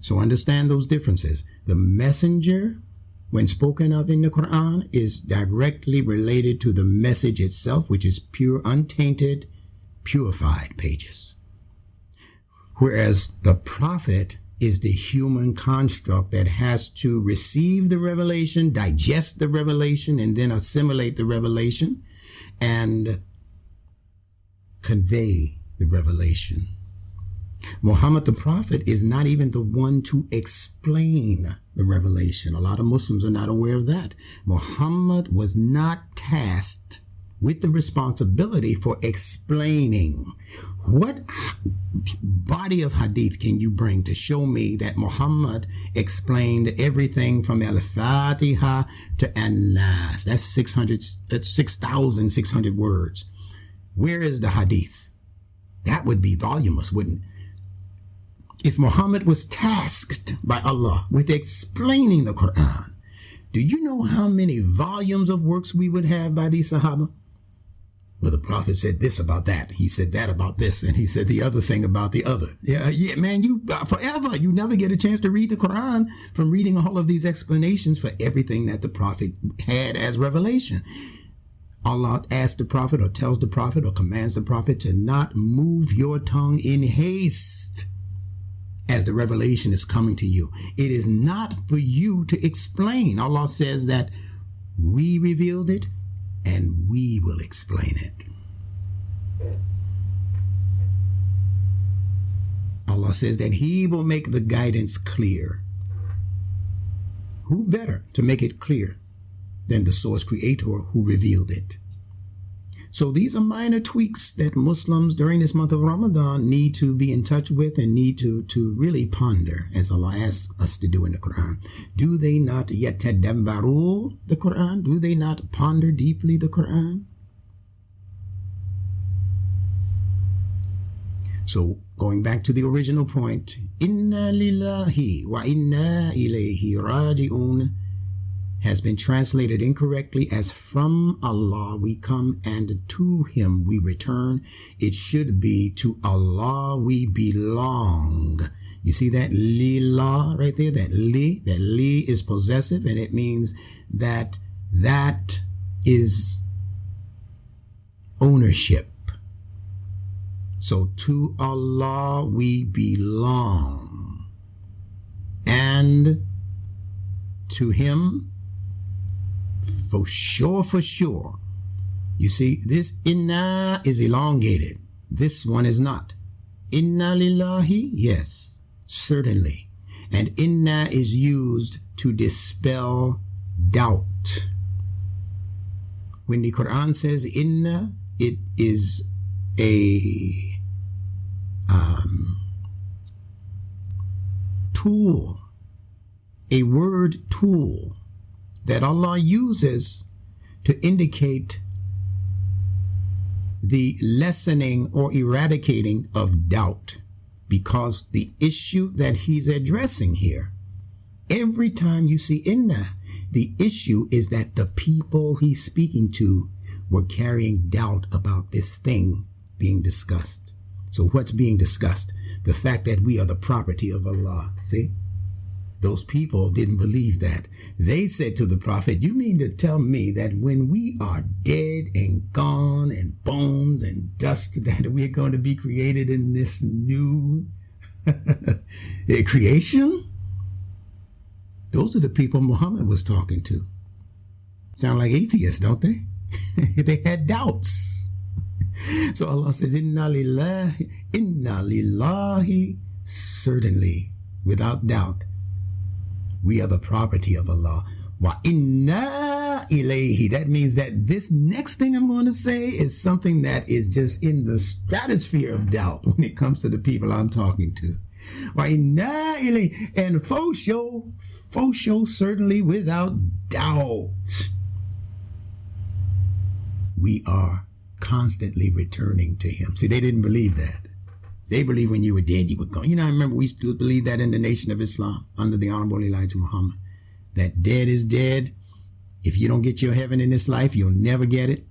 So understand those differences. The messenger, when spoken of in the Quran, is directly related to the message itself, which is pure, untainted, purified pages. Whereas the prophet is the human construct that has to receive the revelation, digest the revelation, and then assimilate the revelation and convey the revelation. Muhammad the Prophet is not even the one to explain the revelation. A lot of Muslims are not aware of that. Muhammad was not tasked with the responsibility for explaining. What body of hadith can you bring to show me that Muhammad explained everything from Al-Fatiha to An-Nas? That's 6,600 words. Where is the hadith? That would be voluminous, wouldn't it? If Muhammad was tasked by Allah with explaining the Qur'an, do you know how many volumes of works we would have by these Sahaba? Well, the Prophet said this about that. He said that about this. And he said the other thing about the other. Yeah, man, you forever, you never get a chance to read the Quran from reading all of these explanations for everything that the Prophet had as revelation. Allah asks the Prophet or tells the Prophet or commands the Prophet to not move your tongue in haste as the revelation is coming to you. It is not for you to explain. Allah says that we revealed it and we will explain it. Allah says that He will make the guidance clear. Who better to make it clear than the source creator who revealed it? So these are minor tweaks that Muslims during this month of Ramadan need to be in touch with and need to really ponder, as Allah asks us to do in the Quran. Do they not yatadabbaru the Quran? Do they not ponder deeply the Quran? So going back to the original point, inna lillahi wa inna ilayhi raji'un has been translated incorrectly as from Allah we come and to Him we return. It should be to Allah we belong. You see that lillah right there? That li is possessive, and it means that is ownership. So to Allah we belong, and to Him for sure. You see, this inna is elongated. This one is not. Inna lillahi, yes, certainly. And inna is used to dispel doubt. When the Quran says inna, it is a tool, a word tool that Allah uses to indicate the lessening or eradicating of doubt, because the issue that He's addressing here, every time you see inna, the issue is that the people He's speaking to were carrying doubt about this thing being discussed. So what's being discussed? The fact that we are the property of Allah. See? Those people didn't believe that. They said to the Prophet, you mean to tell me that when we are dead and gone and bones and dust, that we're going to be created in this new creation? Those are the people Muhammad was talking to. Sound like atheists, don't they? They had doubts. So Allah says, inna lillahi, certainly, without doubt, we are the property of Allah. Wa inna ilayhi. That means that this next thing I'm going to say is something that is just in the stratosphere of doubt when it comes to the people I'm talking to. Wa inna ilayhi. And for sure, certainly without doubt, we are constantly returning to Him. See, they didn't believe that. They believe when you were dead, you were gone. You know, I remember we used to believe that in the Nation of Islam under the Honorable Elijah Muhammad, that dead is dead. If you don't get your heaven in this life, you'll never get it.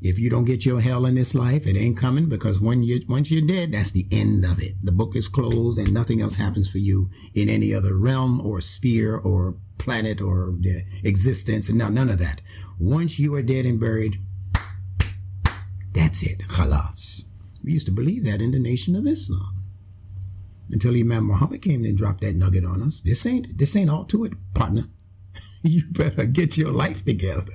If you don't get your hell in this life, it ain't coming, because once you're dead, that's the end of it. The book is closed and nothing else happens for you in any other realm or sphere or planet or existence. No, none of that. Once you are dead and buried, that's it. Khalas. We used to believe that in the Nation of Islam until Imam Muhammad came and dropped that nugget on us. This ain't all to it, partner. You better get your life together.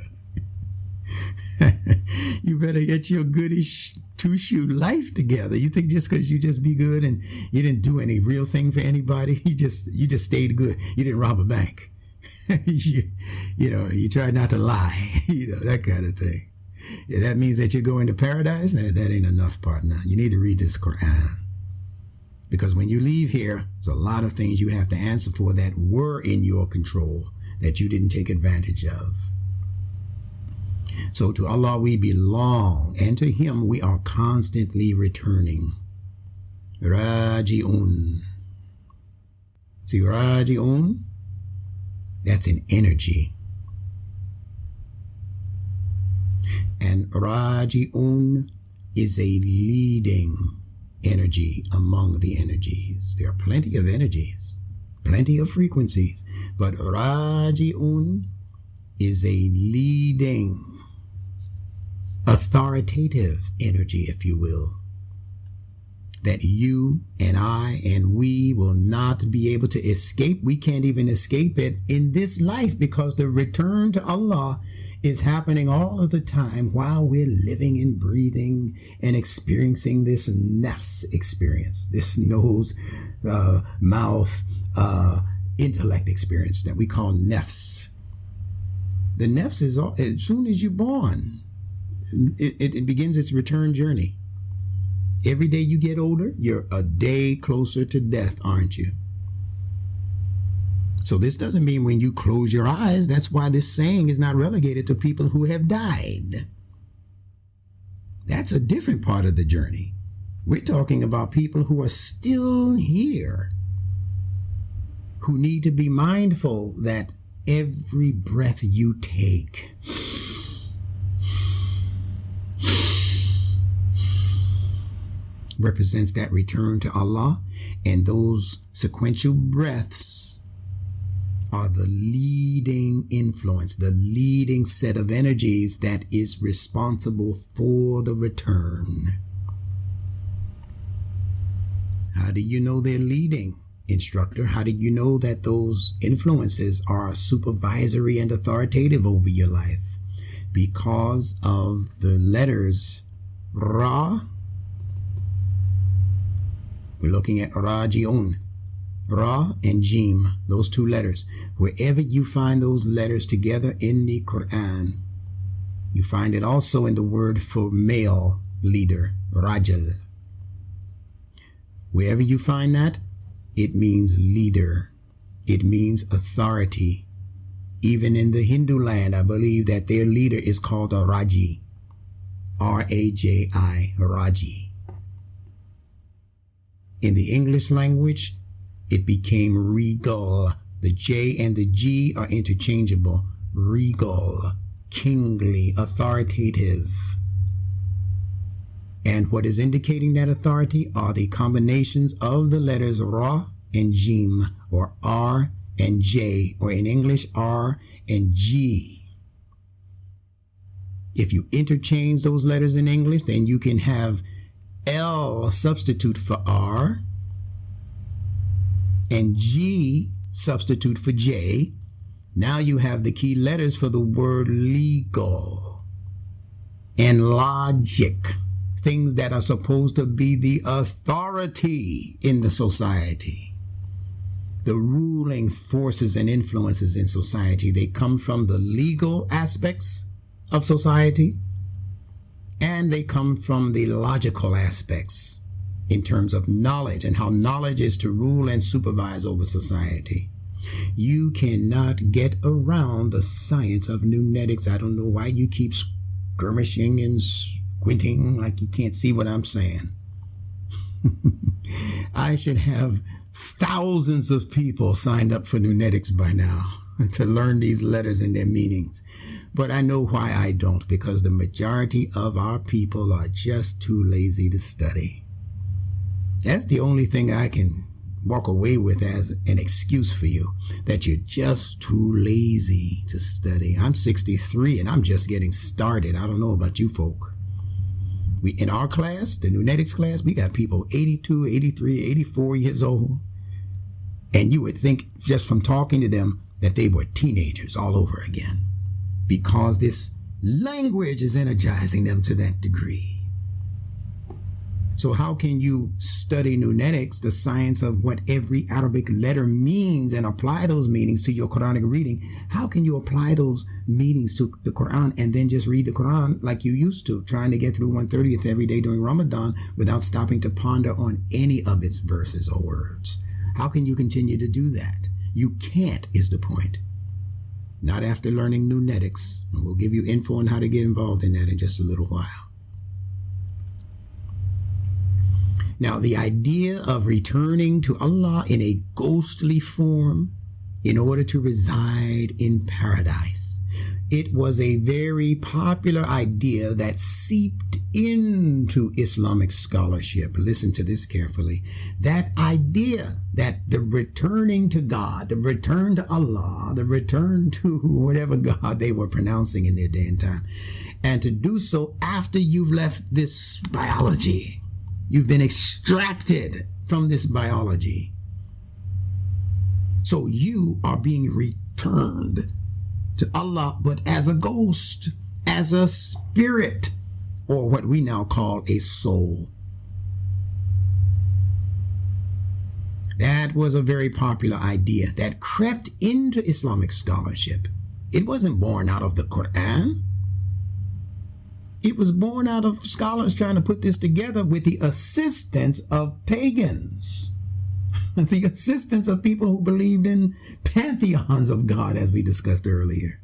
You better get your goodish two-shoe life together. You think just because you just be good and you didn't do any real thing for anybody, you just stayed good. You didn't rob a bank. You tried not to lie. That kind of thing. Yeah, that means that you're going to paradise? That ain't enough, partner. You need to read this Qur'an. Because when you leave here, there's a lot of things you have to answer for that were in your control that you didn't take advantage of. So to Allah we belong, and to Him we are constantly returning. Raji'un. See, Raji'un, that's an energy. And Raji'un is a leading energy among the energies. There are plenty of energies, plenty of frequencies, but Raji'un is a leading, authoritative energy, if you will, that you and I and we will not be able to escape. We can't even escape it in this life, because the return to Allah is happening all of the time while we're living and breathing and experiencing this nafs experience, this nose, mouth, intellect experience that we call nafs. The nafs is all, as soon as you're born, it begins its return journey. Every day you get older, you're a day closer to death, aren't you? So this doesn't mean when you close your eyes. That's why this saying is not relegated to people who have died. That's a different part of the journey. We're talking about people who are still here, who need to be mindful that every breath you take represents that return to Allah, and those sequential breaths are the leading influence, the leading set of energies that is responsible for the return. How do you know they're leading, instructor? How do you know that those influences are supervisory and authoritative over your life? Because of the letters Ra. We're looking at Raji'un. Ra and Jim, those two letters. Wherever you find those letters together in the Qur'an, you find it also in the word for male leader, Rajal. Wherever you find that, it means leader. It means authority. Even in the Hindu land, I believe that their leader is called a Raji. R-A-J-I, Raji. In the English language, it became regal. The J and the G are interchangeable. Regal, kingly, authoritative. And what is indicating that authority are the combinations of the letters Ra and Jim, or R and J, or in English, R and G. If you interchange those letters in English, then you can have L substitute for R, and G substitute for J. Now you have the key letters for the word legal and logic, things that are supposed to be the authority in the society. The ruling forces and influences in society, they come from the legal aspects of society, and they come from the logical aspects in terms of knowledge and how knowledge is to rule and supervise over society. You cannot get around the science of nunetics. I don't know why you keep skirmishing and squinting like you can't see what I'm saying. I should have thousands of people signed up for nunetics by now to learn these letters and their meanings. But I know why I don't, because the majority of our people are just too lazy to study. That's the only thing I can walk away with as an excuse for you, that you're just too lazy to study. I'm 63 and I'm just getting started. I don't know about you folk. In our class, the nunetics class, we got people 82, 83, 84 years old. And you would think just from talking to them that they were teenagers all over again, because this language is energizing them to that degree. So how can you study Nunetics, the science of what every Arabic letter means, and apply those meanings to your Quranic reading? How can you apply those meanings to the Quran and then just read the Quran like you used to, trying to get through 1/30th every day during Ramadan without stopping to ponder on any of its verses or words? How can you continue to do that? You can't, is the point. Not after learning Nunetics. And we'll give you info on how to get involved in that in just a little while. Now, the idea of returning to Allah in a ghostly form in order to reside in paradise, it was a very popular idea that seeped into Islamic scholarship. Listen to this carefully. That idea that the returning to God, the return to Allah, the return to whatever God they were pronouncing in their day and time, and to do so after you've left this biology. You've been extracted from this biology. So you are being returned to Allah, but as a ghost, as a spirit, or what we now call a soul. That was a very popular idea that crept into Islamic scholarship. It wasn't born out of the Qur'an. It was born out of scholars trying to put this together with the assistance of pagans, the assistance of people who believed in pantheons of God, as we discussed earlier.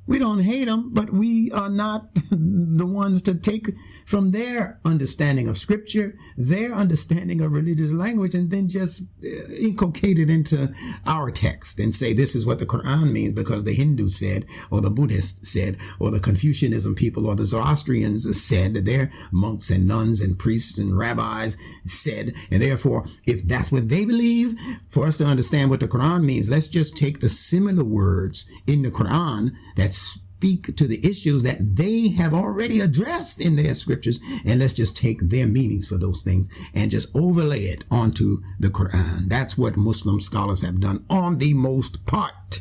We don't hate them, but we are not the ones to take from their understanding of Scripture, their understanding of religious language, and then just inculcate it into our text and say this is what the Quran means because the Hindu said, or the Buddhist said, or the Confucianism people, or the Zoroastrians said, that their monks and nuns and priests and rabbis said, and therefore, if that's what they believe, for us to understand what the Quran means, let's just take the similar words in the Quran that speak to the issues that they have already addressed in their scriptures, and let's just take their meanings for those things and just overlay it onto the Quran. That's what Muslim scholars have done on the most part.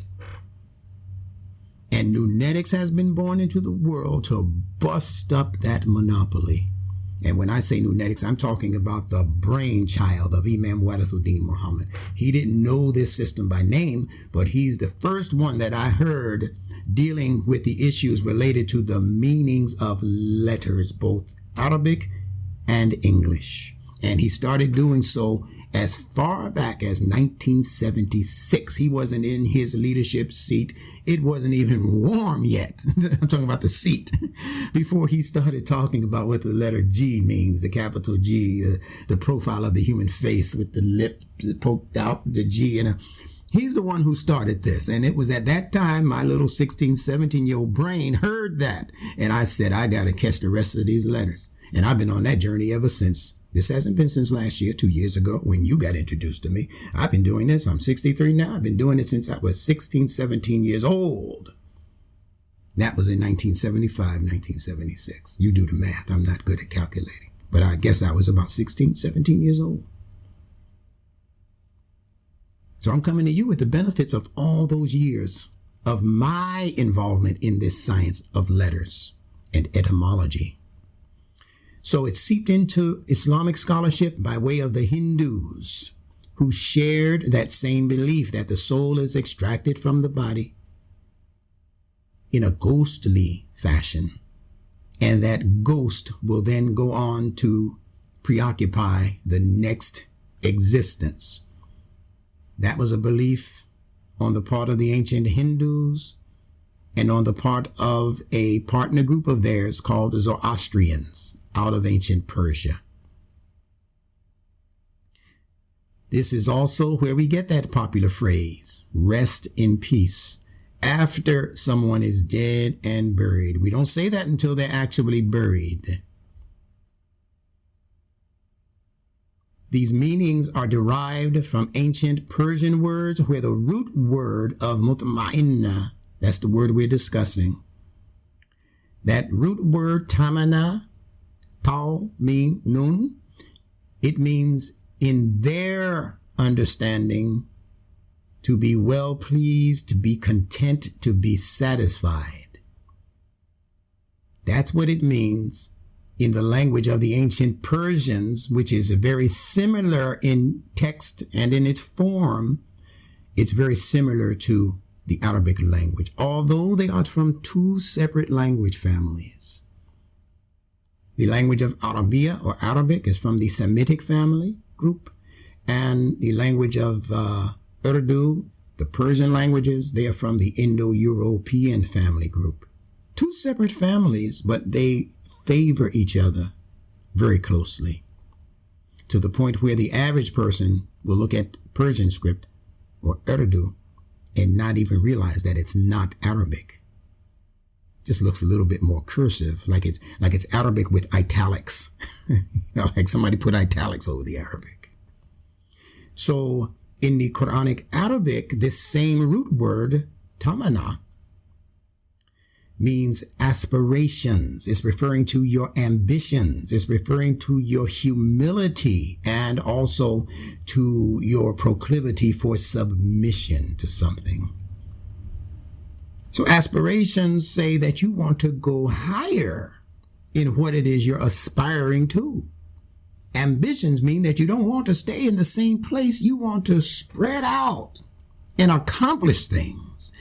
And Nunetics has been born into the world to bust up that monopoly. And when I say Nunetics, I'm talking about the brainchild of Imam Warithuddin Muhammad. He didn't know this system by name, but he's the first one that I heard dealing with the issues related to the meanings of letters, both Arabic and English. And he started doing so as far back as 1976. He wasn't in his leadership seat. It wasn't even warm yet. I'm talking about the seat. Before he started talking about what the letter G means, the capital G, the profile of the human face with the lip poked out, the G. And he's the one who started this. And it was at that time my little 16, 17-year-old brain heard that. And I said, I got to catch the rest of these letters. And I've been on that journey ever since. This hasn't been since last year, 2 years ago, when you got introduced to me. I've been doing this. I'm 63 now. I've been doing it since I was 16, 17 years old. That was in 1975, 1976. You do the math. I'm not good at calculating. But I guess I was about 16, 17 years old. So I'm coming to you with the benefits of all those years of my involvement in this science of letters and etymology. So it seeped into Islamic scholarship by way of the Hindus, who shared that same belief that the soul is extracted from the body in a ghostly fashion, and that ghost will then go on to preoccupy the next existence. That was a belief on the part of the ancient Hindus and on the part of a partner group of theirs called the Zoroastrians out of ancient Persia. This is also where we get that popular phrase, rest in peace, after someone is dead and buried. We don't say that until they're actually buried. These meanings are derived from ancient Persian words where the root word of mutma'inna, that's the word we're discussing, that root word tamana, Tau, Mim, Nun, it means in their understanding to be well pleased, to be content, to be satisfied. That's what it means in the language of the ancient Persians, which is very similar in text and in its form. It's very similar to the Arabic language, although they are from two separate language families. The language of Arabiya or Arabic is from the Semitic family group, and the language of Urdu, the Persian languages, they are from the Indo-European family group. Two separate families, but they favor each other very closely, to the point where the average person will look at Persian script or Urdu and not even realize that it's not Arabic. It just looks a little bit more cursive, like it's Arabic with italics. Like somebody put italics over the Arabic. So in the Quranic Arabic, this same root word, tamanna, means aspirations. It's referring to your ambitions. It's referring to your humility and also to your proclivity for submission to something. So aspirations say that you want to go higher in what it is you're aspiring to. Ambitions mean that you don't want to stay in the same place. You want to spread out and accomplish things.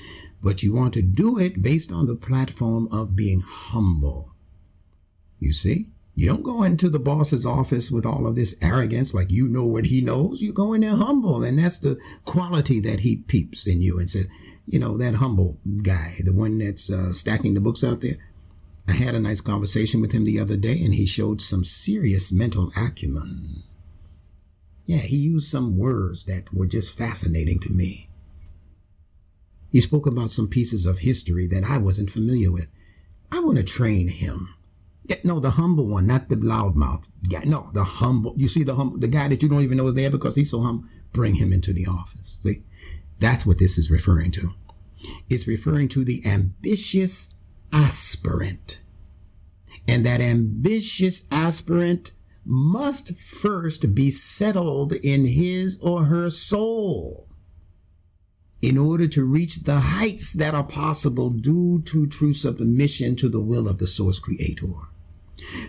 But you want to do it based on the platform of being humble. You see, you don't go into the boss's office with all of this arrogance like you know what he knows. You go in there humble, and that's the quality that he peeps in you and says, you know, that humble guy, the one that's stacking the books out there. I had a nice conversation with him the other day, and he showed some serious mental acumen. Yeah, he used some words that were just fascinating to me. He spoke about some pieces of history that I wasn't familiar with. I want to train him. Yeah, no, the humble one, not the loudmouth guy. No, the humble. You see the guy that you don't even know is there because he's so humble. Bring him into the office. See, that's what this is referring to. It's referring to the ambitious aspirant. And that ambitious aspirant must first be settled in his or her soul in order to reach the heights that are possible due to true submission to the will of the source creator.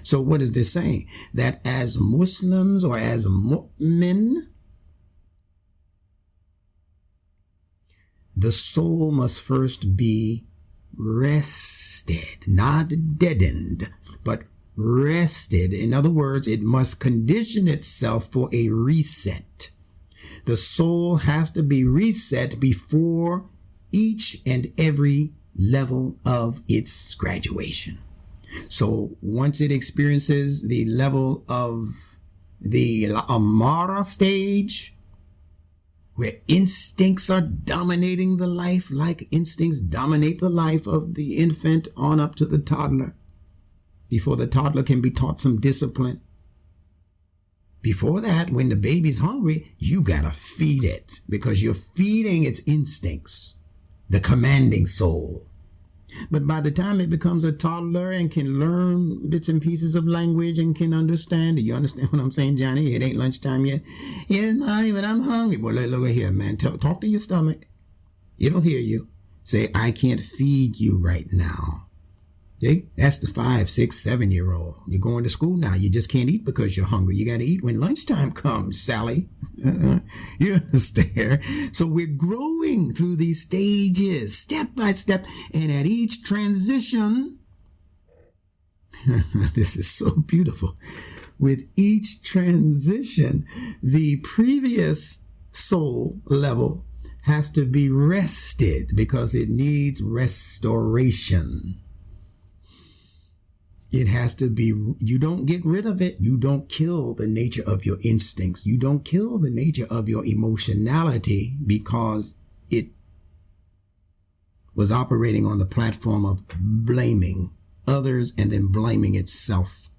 So what is this saying? That as Muslims or as mu'min, the soul must first be rested, not deadened, but rested. In other words, it must condition itself for a reset. The soul has to be reset before each and every level of its graduation. So once it experiences the level of the Amara stage, where instincts are dominating the life, like instincts dominate the life of the infant on up to the toddler, before the toddler can be taught some discipline. Before that, when the baby's hungry, you gotta feed it because you're feeding its instincts, the commanding soul. But by the time it becomes a toddler and can learn bits and pieces of language and can understand, do you understand what I'm saying, Johnny? It ain't lunchtime yet. Yes, Mommy, but I'm hungry. Well, look here, man. Talk to your stomach. It'll hear you. Say, I can't feed you right now. See? That's the 5, 6, 7-year-old. You're going to school now. You just can't eat because you're hungry. You got to eat when lunchtime comes, Sally. You understand? So we're growing through these stages, step by step. And at each transition, this is so beautiful. With each transition, the previous soul level has to be rested because it needs restoration. It has to be, you don't get rid of it. You don't kill the nature of your instincts. You don't kill the nature of your emotionality because it was operating on the platform of blaming others and then blaming itself.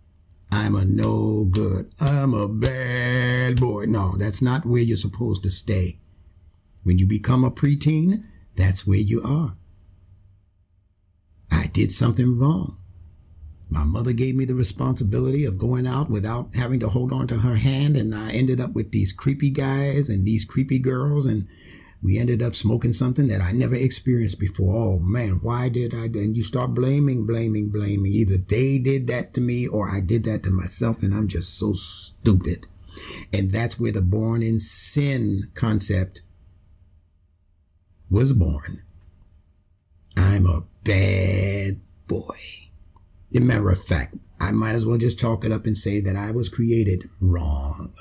I'm a no good. I'm a bad boy. No, that's not where you're supposed to stay. When you become a preteen, that's where you are. I did something wrong. My mother gave me the responsibility of going out without having to hold on to her hand, and I ended up with these creepy guys and these creepy girls, and We ended up smoking something that I never experienced before. Oh man, why did I do? And you start blaming. Either they did that to me or I did that to myself, and I'm just so stupid. And that's where the born in sin concept was born. I'm a bad boy. As a matter of fact, I might as well just chalk it up and say that I was created wrong.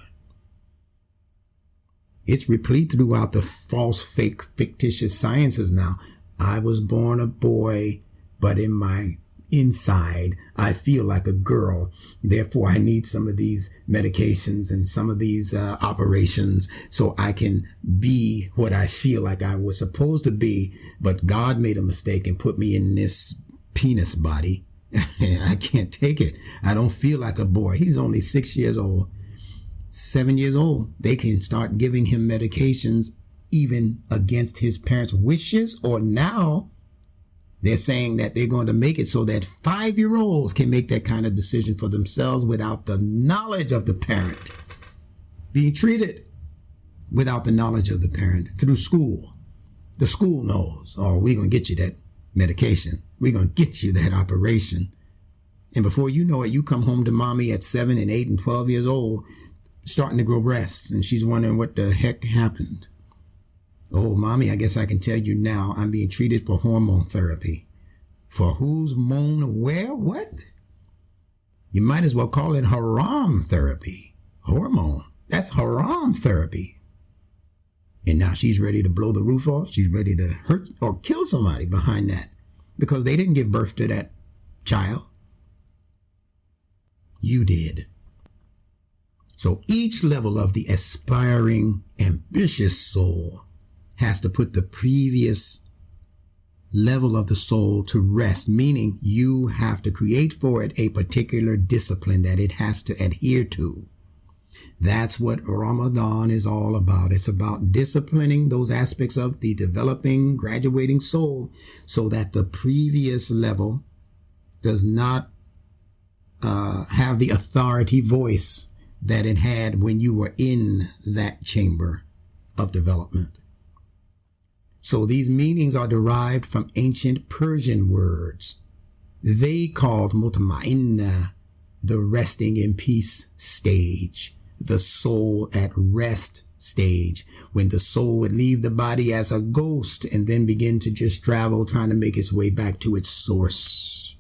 It's replete throughout the false, fake, fictitious sciences now. I was born a boy, but in my inside, I feel like a girl. Therefore, I need some of these medications and some of these operations so I can be what I feel like I was supposed to be. But God made a mistake and put me in this penis body. I can't take it. I don't feel like a boy. He's only 6 years old, 7 years old. They can start giving him medications even against his parents' wishes, or now they're saying that they're going to make it so that 5-year-olds can make that kind of decision for themselves without the knowledge of the parent, being treated without the knowledge of the parent through school. The school knows, oh, we're going to get you that medication. We're going to get you that operation. And before you know it, you come home to mommy at 7 and 8 and 12 years old, starting to grow breasts. And she's wondering what the heck happened. Oh, mommy, I guess I can tell you now, I'm being treated for hormone therapy. For whose moan, where, what? You might as well call it haram therapy. Hormone. That's haram therapy. And now she's ready to blow the roof off. She's ready to hurt or kill somebody behind that because they didn't give birth to that child. You did. So each level of the aspiring, ambitious soul has to put the previous level of the soul to rest, meaning you have to create for it a particular discipline that it has to adhere to. That's what Ramadan is all about. It's about disciplining those aspects of the developing, graduating soul so that the previous level does not have the authority voice that it had when you were in that chamber of development. So these meanings are derived from ancient Persian words. They called mutma'inna the resting in peace stage, the soul at rest stage, when the soul would leave the body as a ghost and then begin to just travel, trying to make its way back to its source,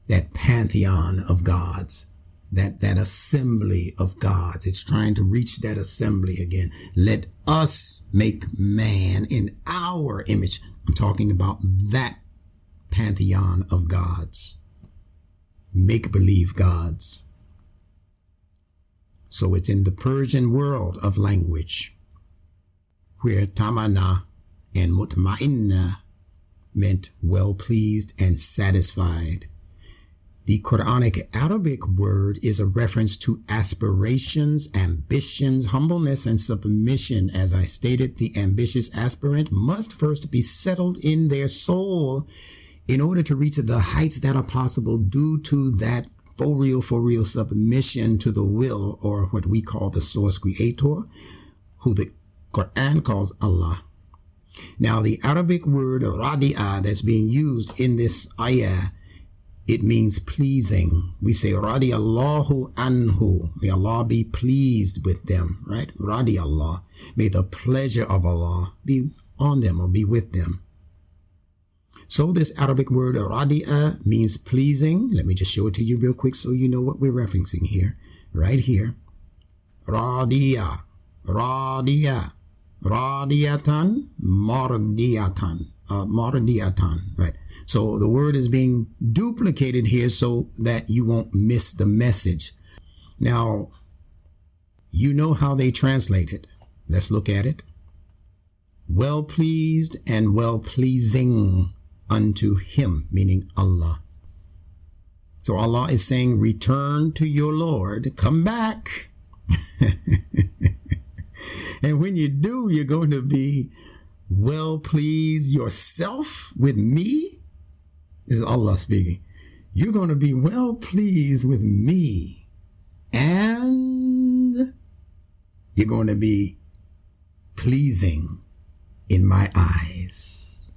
that pantheon of gods, that assembly of gods. It's trying to reach that assembly again. Let us make man in our image. I'm talking about that pantheon of gods, make-believe gods. So it's in the Persian world of language where tamana and mutma'inna meant well-pleased and satisfied. The Quranic Arabic word is a reference to aspirations, ambitions, humbleness, and submission. As I stated, the ambitious aspirant must first be settled in their soul in order to reach the heights that are possible due to that for real submission to the will, or what we call the source creator, who the Quran calls Allah. Now, the Arabic word radi'a that's being used in this ayah, it means pleasing. We say radiyallahu anhu. May Allah be pleased with them, right? Radiyallah. May the pleasure of Allah be on them or be with them. So this Arabic word radi'a means pleasing. Let me just show it to you real quick so you know what we're referencing here. Right here. Radiya. Radiya. Radiyatan. Mardiyatan. Mardiyatan. Right. So the word is being duplicated here so that you won't miss the message. Now, you know how they translate it. Let's look at it. Well pleased and well pleasing unto him, meaning Allah. So Allah is saying, return to your Lord, come back. And when you do, you're going to be well pleased yourself with me. This is Allah speaking. You're going to be well pleased with me. And you're going to be pleasing in my eyes.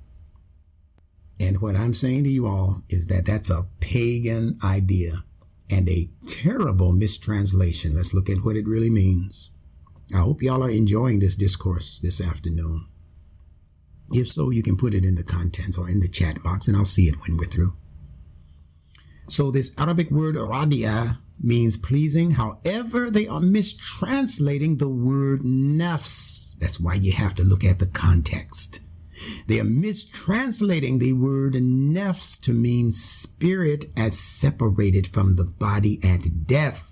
And what I'm saying to you all is that that's a pagan idea and a terrible mistranslation. Let's look at what it really means. I hope y'all are enjoying this discourse this afternoon. If so, you can put it in the contents or in the chat box, and I'll see it when we're through. So this Arabic word radia means pleasing. However, they are mistranslating the word nafs. That's why you have to look at the context. They are mistranslating the word nafs to mean spirit as separated from the body at death.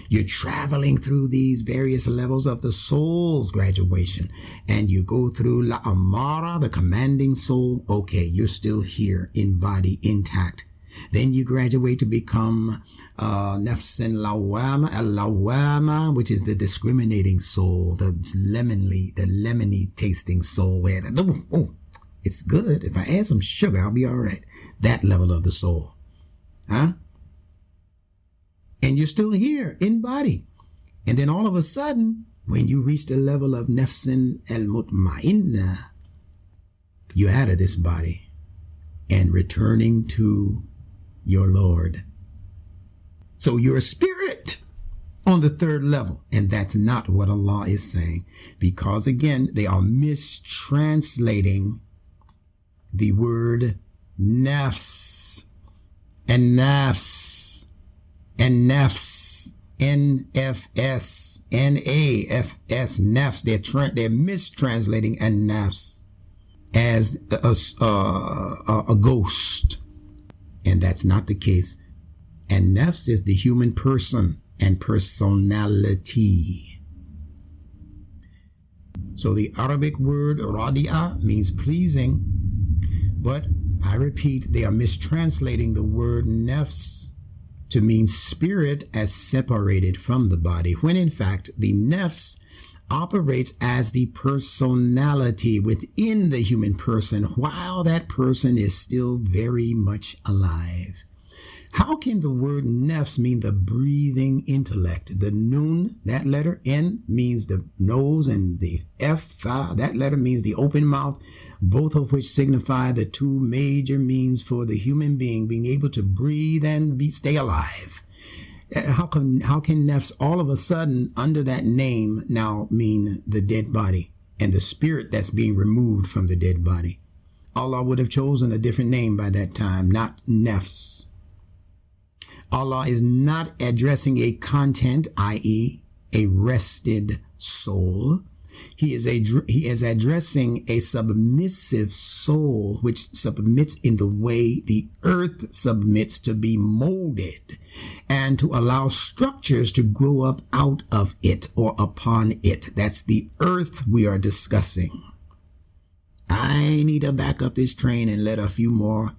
You're traveling through these various levels of the soul's graduation, and you go through La Amara, the commanding soul. Okay, you're still here in body intact. Then you graduate to become Nafsin Lawama, Al-Lawama, which is the discriminating soul, the lemony tasting soul, where it's good. If I add some sugar, I'll be all right. That level of the soul. Huh? And you're still here in body. And then all of a sudden, when you reach the level of Nafsin AL-MUTMA'INNA, you're out of this body and returning to your Lord. So you're a spirit on the third level. And that's not what Allah is saying. Because again, they are mistranslating the word nafs and nafs and nafs, N-F-S, N-A-F-S, nafs. They're mistranslating and nafs as a ghost. And that's not the case. And nafs is the human person and personality. So the Arabic word radia means pleasing, but I repeat, they are mistranslating the word nafs to mean spirit as separated from the body, when in fact the nafs operates as the personality within the human person while that person is still very much alive. How can the word nafs mean the breathing intellect? The nun, that letter N, means the nose, and the F, that letter means the open mouth, both of which signify the two major means for the human being able to breathe and stay alive. How can nafs all of a sudden under that name now mean the dead body and the spirit that's being removed from the dead body? Allah would have chosen a different name by that time, not nafs. Allah is not addressing a content, i.e. a rested soul. He is addressing a submissive soul which submits in the way the earth submits to be molded and to allow structures to grow up out of it or upon it. That's the earth we are discussing. I need to back up this train and let a few more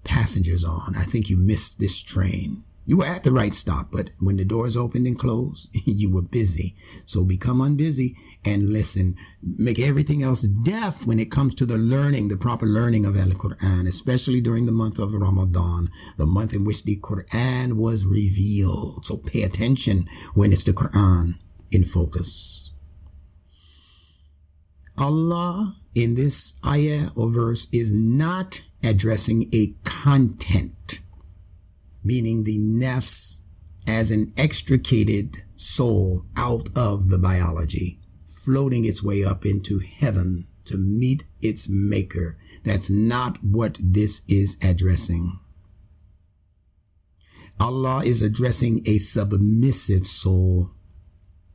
passengers on. I think you missed this train. You were at the right stop, but when the doors opened and closed, you were busy. So become unbusy and listen. Make everything else deaf when it comes to the learning, the proper learning of Al-Qur'an, especially during the month of Ramadan, the month in which the Qur'an was revealed. So pay attention when it's the Qur'an in focus. Allah in this ayah or verse is not addressing a content, meaning the nafs as an extricated soul out of the biology, floating its way up into heaven to meet its maker. That's not what this is addressing. Allah is addressing a submissive soul.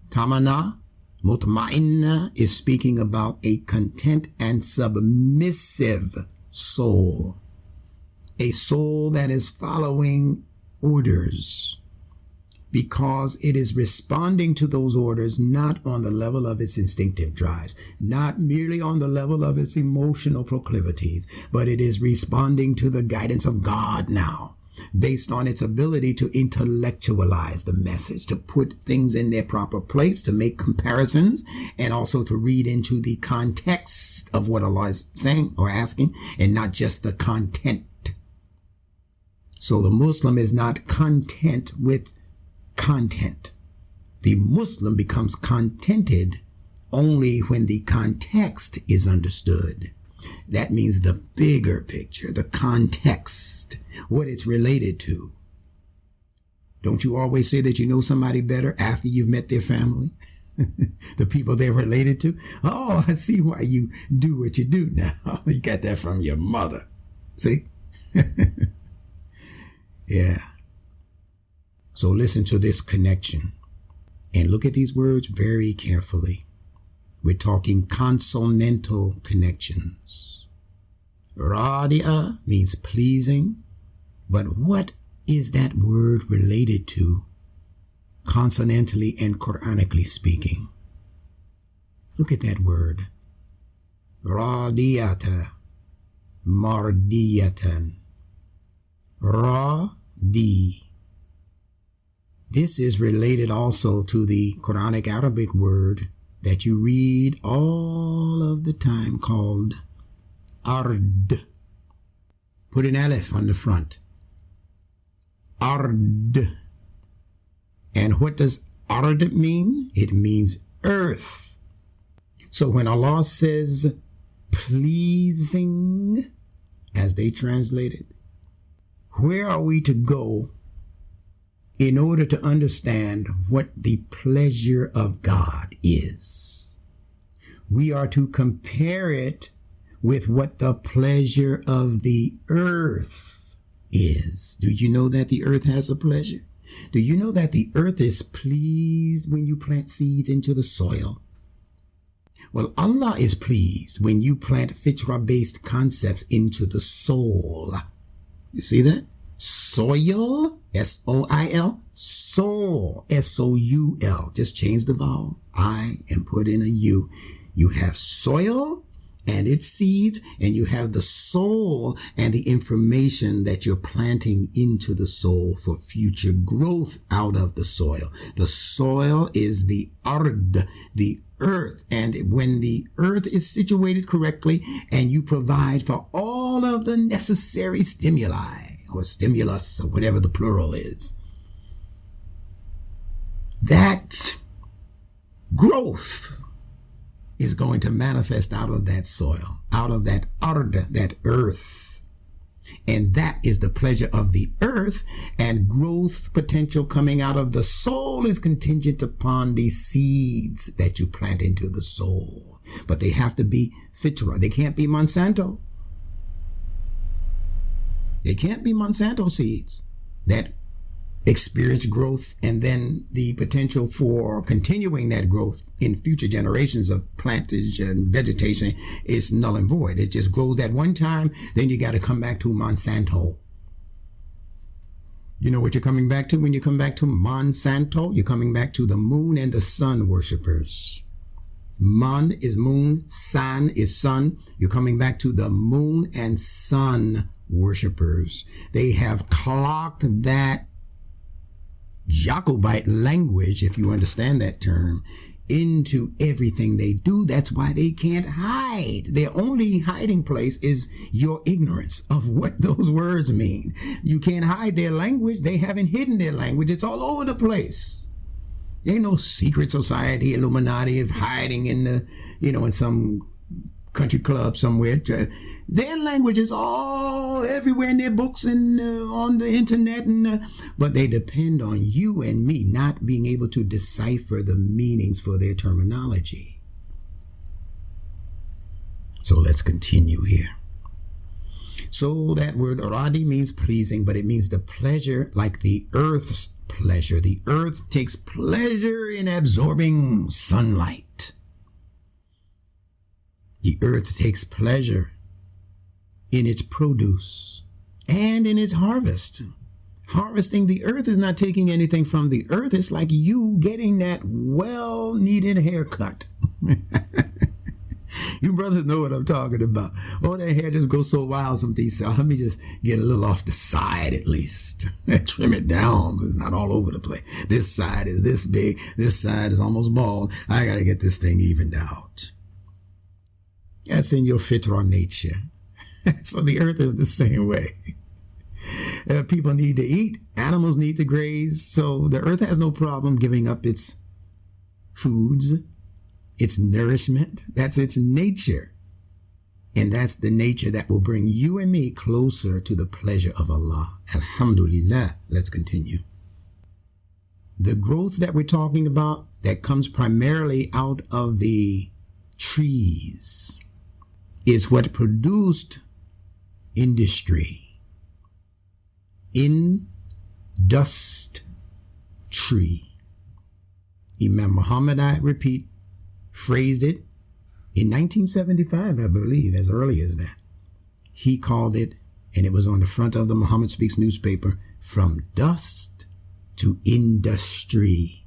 Tamana, mutma'inna is speaking about a content and submissive soul. A soul that is following orders because it is responding to those orders not on the level of its instinctive drives, not merely on the level of its emotional proclivities, but it is responding to the guidance of God now, based on its ability to intellectualize the message, to put things in their proper place, to make comparisons, and also to read into the context of what Allah is saying or asking, and not just the content. So the Muslim is not content with content. The Muslim becomes contented only when the context is understood. That means the bigger picture, the context, what it's related to. Don't you always say that you know somebody better after you've met their family? The people they're related to? Oh, I see why you do what you do now. You got that from your mother. See? Yeah. So listen to this connection and look at these words very carefully. We're talking consonantal connections. Radia means pleasing, but what is that word related to consonantally and Qur'anically speaking? Look at that word. Radiyata, mardiyatan, Ra-di. This is related also to the Quranic Arabic word that you read all of the time called ard. Put an alif on the front. Ard. And what does ard mean? It means earth. So when Allah says pleasing, as they translate it, where are we to go in order to understand what the pleasure of God is? We are to compare it with what the pleasure of the earth is. Do you know that the earth has a pleasure? Do you know that the earth is pleased when you plant seeds into the soil? Well, Allah is pleased when you plant fitra-based concepts into the soul. You see that? Soil, S-O-I-L, soul, S-O-U-L. Just change the vowel, I, and put in a U. You have soil and its seeds, and you have the soul and the information that you're planting into the soul for future growth out of the soil. The soil is the ard, the earth, and when the earth is situated correctly and you provide for all of the necessary stimuli or stimulus or whatever the plural is, that growth is going to manifest out of that soil, out of that ard, that earth. And that is the pleasure of the earth, and growth potential coming out of the soul is contingent upon the seeds that you plant into the soul. But they have to be fitra. They can't be Monsanto. They can't be Monsanto seeds that experience growth and then the potential for continuing that growth in future generations of plantage and vegetation is null and void. It just grows that one time, then you got to come back to Monsanto. You know what you're coming back to when you come back to Monsanto? You're coming back to the moon and the sun worshippers. Mon is moon, san is sun. You're coming back to the moon and sun worshippers. They have clocked that Jacobite language, if you understand that term, into everything they do. That's why they can't hide. Their only hiding place is your ignorance of what those words mean. You can't hide their language. They haven't hidden their language. It's all over the place. There ain't no secret society, Illuminati of hiding in the, in some country club somewhere. Their language is all everywhere in their books and on the internet, but they depend on you and me not being able to decipher the meanings for their terminology. So let's continue here. So that word aradi means pleasing, but it means the pleasure like the earth's pleasure. The earth takes pleasure in absorbing sunlight. The earth takes pleasure in its produce and in its harvest. Harvesting the earth is not taking anything from the earth. It's like you getting that well-needed haircut. You brothers know what I'm talking about. Oh, that hair just goes so wild some days. So let me just get a little off the side at least. Trim it down. It's not all over the place. This side is this big. This side is almost bald. I got to get this thing evened out. That's in your fitra nature. So the earth is the same way. People need to eat. Animals need to graze. So the earth has no problem giving up its foods, its nourishment. That's its nature. And that's the nature that will bring you and me closer to the pleasure of Allah. Alhamdulillah. Let's continue. The growth that we're talking about that comes primarily out of the trees is what produced industry. Industry. Imam Muhammad, I repeat, phrased it in 1975, I believe, as early as that. He called it, and it was on the front of the Muhammad Speaks newspaper, from dust to industry.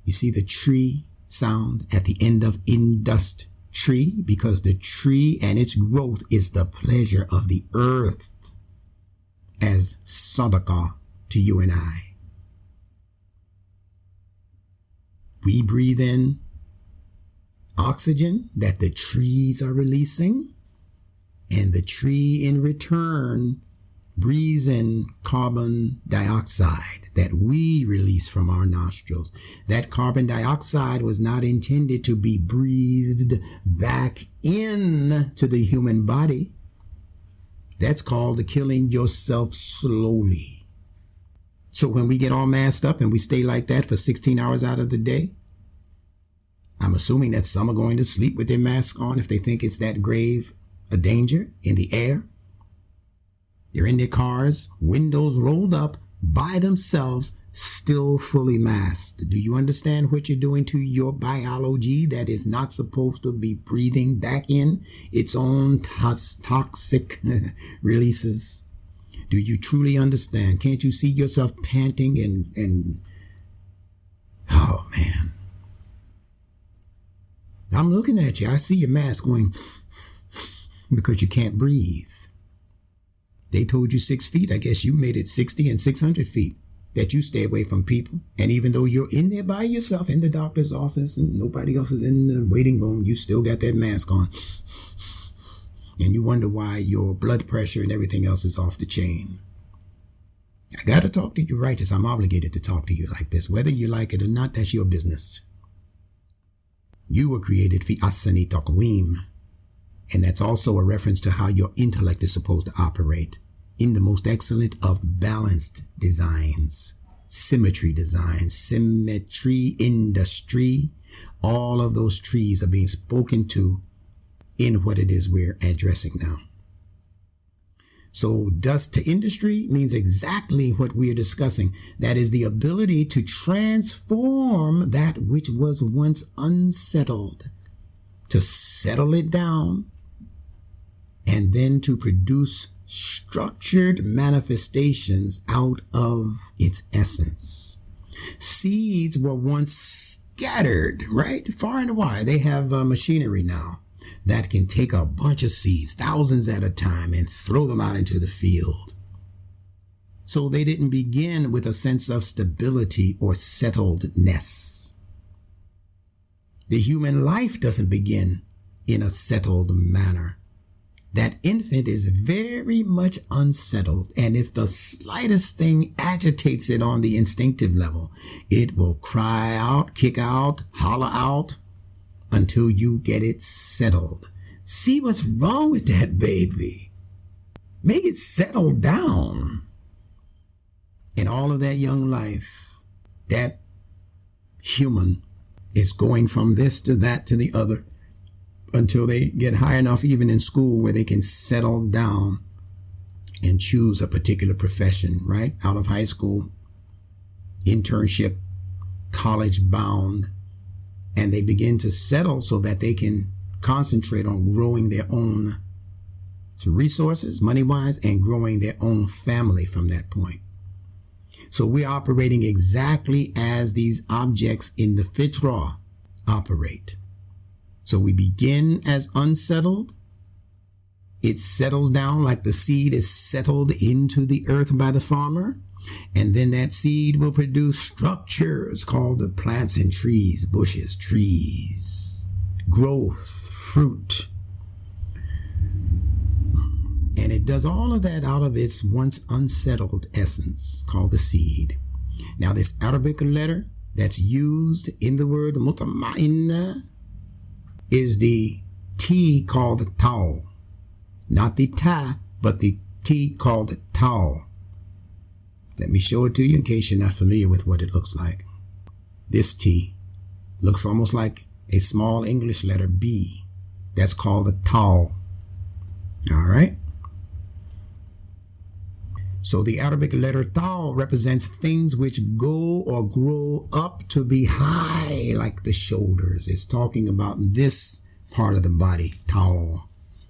You see the tree sound at the end of industry, because the tree and its growth is the pleasure of the earth as sadaqah to you and I. We breathe in oxygen that the trees are releasing, and the tree in return breathes in carbon dioxide that we release from our nostrils. That carbon dioxide was not intended to be breathed back in to the human body. That's called killing yourself slowly. So when we get all masked up and we stay like that for 16 hours out of the day, I'm assuming that some are going to sleep with their mask on if they think it's that grave a danger in the air. They're in their cars, windows rolled up by themselves, still fully masked. Do you understand what you're doing to your biology that is not supposed to be breathing back in its own toxic releases? Do you truly understand? Can't you see yourself panting and oh man. I'm looking at you. I see your mask going because you can't breathe. They told you 6 feet. I guess you made it 60 and 600 feet that you stay away from people. And even though you're in there by yourself in the doctor's office and nobody else is in the waiting room, you still got that mask on. And you wonder why your blood pressure and everything else is off the chain. I got to talk to you righteous. I'm obligated to talk to you like this. Whether you like it or not, that's your business. You were created fi asani taqweem. And that's also a reference to how your intellect is supposed to operate in the most excellent of balanced designs, symmetry designs, symmetry, industry. All of those trees are being spoken to in what it is we're addressing now. So dust to industry means exactly what we are discussing. That is the ability to transform that which was once unsettled, to settle it down, and then to produce structured manifestations out of its essence. Seeds were once scattered, right? Far and wide. They have machinery now that can take a bunch of seeds, thousands at a time, and throw them out into the field. So they didn't begin with a sense of stability or settledness. The human life doesn't begin in a settled manner. That infant is very much unsettled, and if the slightest thing agitates it on the instinctive level, it will cry out, kick out, holler out until you get it settled. See what's wrong with that baby. Make it settle down. In all of that young life, that human is going from this to that to the other, until they get high enough, even in school, where they can settle down and choose a particular profession, right? Out of high school, internship, college bound, and they begin to settle so that they can concentrate on growing their own resources, money-wise, and growing their own family from that point. So we're operating exactly as these objects in the fitrah operate. So we begin as unsettled. It settles down like the seed is settled into the earth by the farmer. And then that seed will produce structures called the plants and trees, bushes, trees, growth, fruit. And it does all of that out of its once unsettled essence called the seed. Now this Arabic letter that's used in the word mutma'inna is the T called tau. Not the ta, but the T called tau. Let me show it to you in case you're not familiar with what it looks like. This T looks almost like a small English letter B. That's called a tau. All right. So the Arabic letter tau represents things which go or grow up to be high, like the shoulders. It's talking about this part of the body, tau,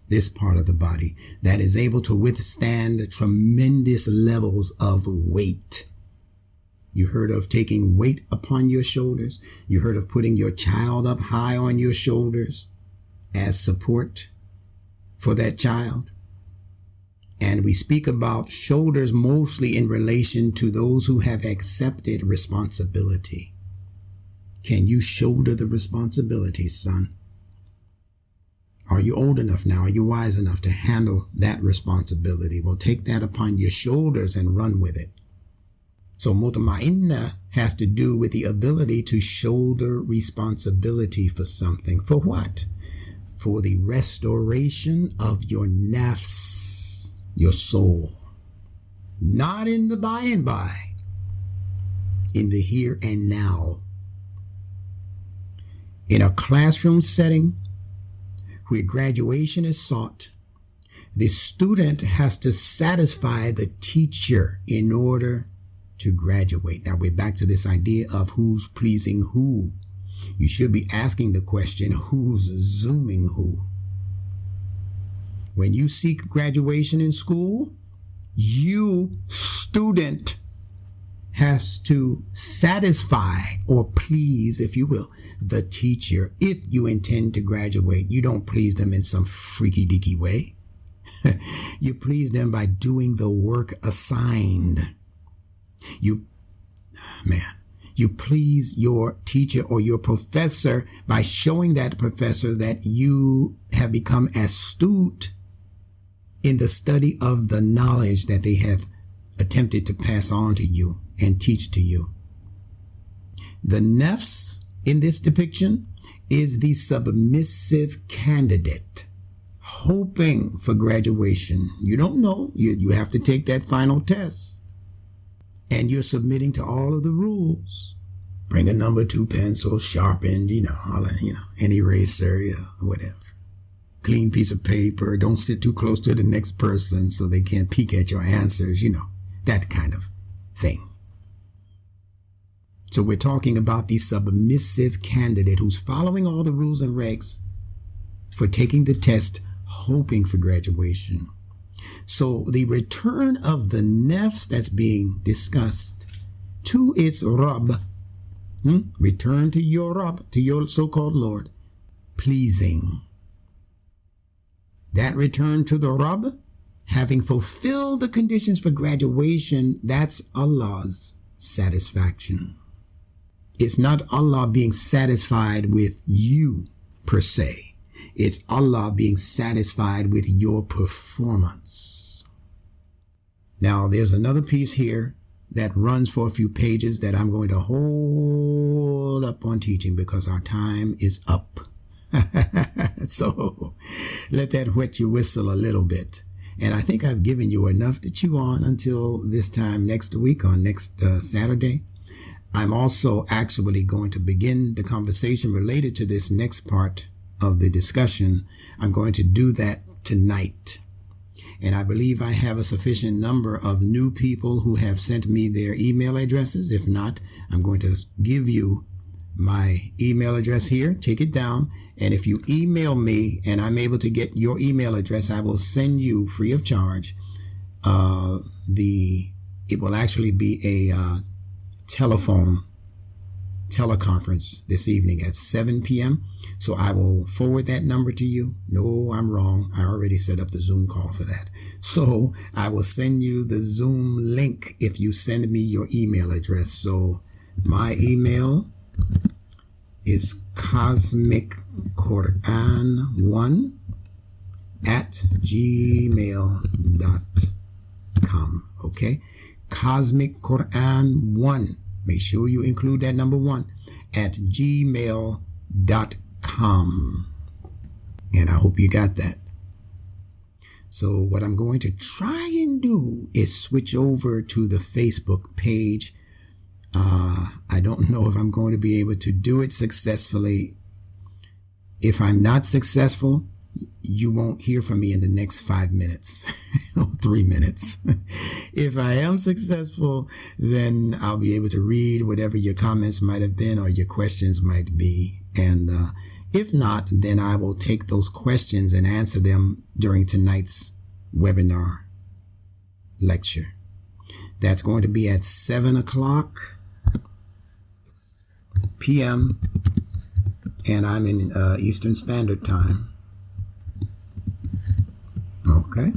this part of the body that is able to withstand tremendous levels of weight. You heard of taking weight upon your shoulders. You heard of putting your child up high on your shoulders as support for that child. And we speak about shoulders mostly in relation to those who have accepted responsibility. Can you shoulder the responsibility, son? Are you old enough now? Are you wise enough to handle that responsibility? Well, take that upon your shoulders and run with it. So mutma'inna has to do with the ability to shoulder responsibility for something. For what? For the restoration of your nafs, your soul. Not in the by and by, in the here and now. In a classroom setting where graduation is sought, the student has to satisfy the teacher in order to graduate. Now we're back to this idea of who's pleasing who. You should be asking the question, who's zooming who? When you seek graduation in school, you, student, has to satisfy or please, if you will, the teacher. If you intend to graduate, you don't please them in some freaky deaky way. You please them by doing the work assigned. You please your teacher or your professor by showing that professor that you have become astute in the study of the knowledge that they have attempted to pass on to you and teach to you. The nafs in this depiction is the submissive candidate hoping for graduation. You don't know. You have to take that final test. And you're submitting to all of the rules. Bring a number 2 pencil, sharpened, an eraser, whatever. Clean piece of paper. Don't sit too close to the next person so they can't peek at your answers, that kind of thing. So we're talking about the submissive candidate who's following all the rules and regs for taking the test, hoping for graduation. So the return of the nafs that's being discussed to its Rabb, return to your Rabb, to your so-called Lord, pleasing. That return to the Rabb, having fulfilled the conditions for graduation, that's Allah's satisfaction. It's not Allah being satisfied with you per se. It's Allah being satisfied with your performance. Now, there's another piece here that runs for a few pages that I'm going to hold up on teaching because our time is up. So let that wet your whistle a little bit. And I think I've given you enough to chew on until this time next week on next Saturday. I'm also actually going to begin the conversation related to this next part of the discussion. I'm going to do that tonight. And I believe I have a sufficient number of new people who have sent me their email addresses. If not, I'm going to give you my email address here. Take it down. And if you email me and I'm able to get your email address, I will send you free of charge. It will actually be a teleconference this evening at 7 p.m. So I will forward that number to you. No, I'm wrong. I already set up the Zoom call for that. So I will send you the Zoom link if you send me your email address. So my email is cosmicquran1@gmail.com. Okay? cosmicquran1. Make sure you include that number 1 at gmail.com. And I hope you got that. So what I'm going to try and do is switch over to the Facebook page. I don't know if I'm going to be able to do it successfully. If I'm not successful, you won't hear from me in the next 5 minutes or 3 minutes. If I am successful, then I'll be able to read whatever your comments might have been or your questions might be. And if not, then I will take those questions and answer them during tonight's webinar lecture. That's going to be at 7 o'clock p.m. and I'm in Eastern Standard Time. Okay.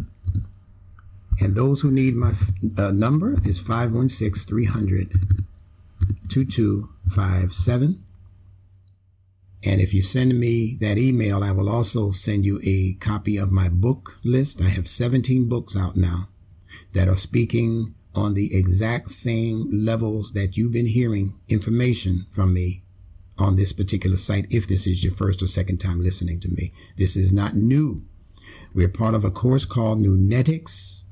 And those who need my number is 516-300-2257. And if you send me that email, I will also send you a copy of my book list. I have 17 books out now that are speaking on the exact same levels that you've been hearing information from me on this particular site, if this is your first or second time listening to me. This is not new. We're part of a course called Nunetics,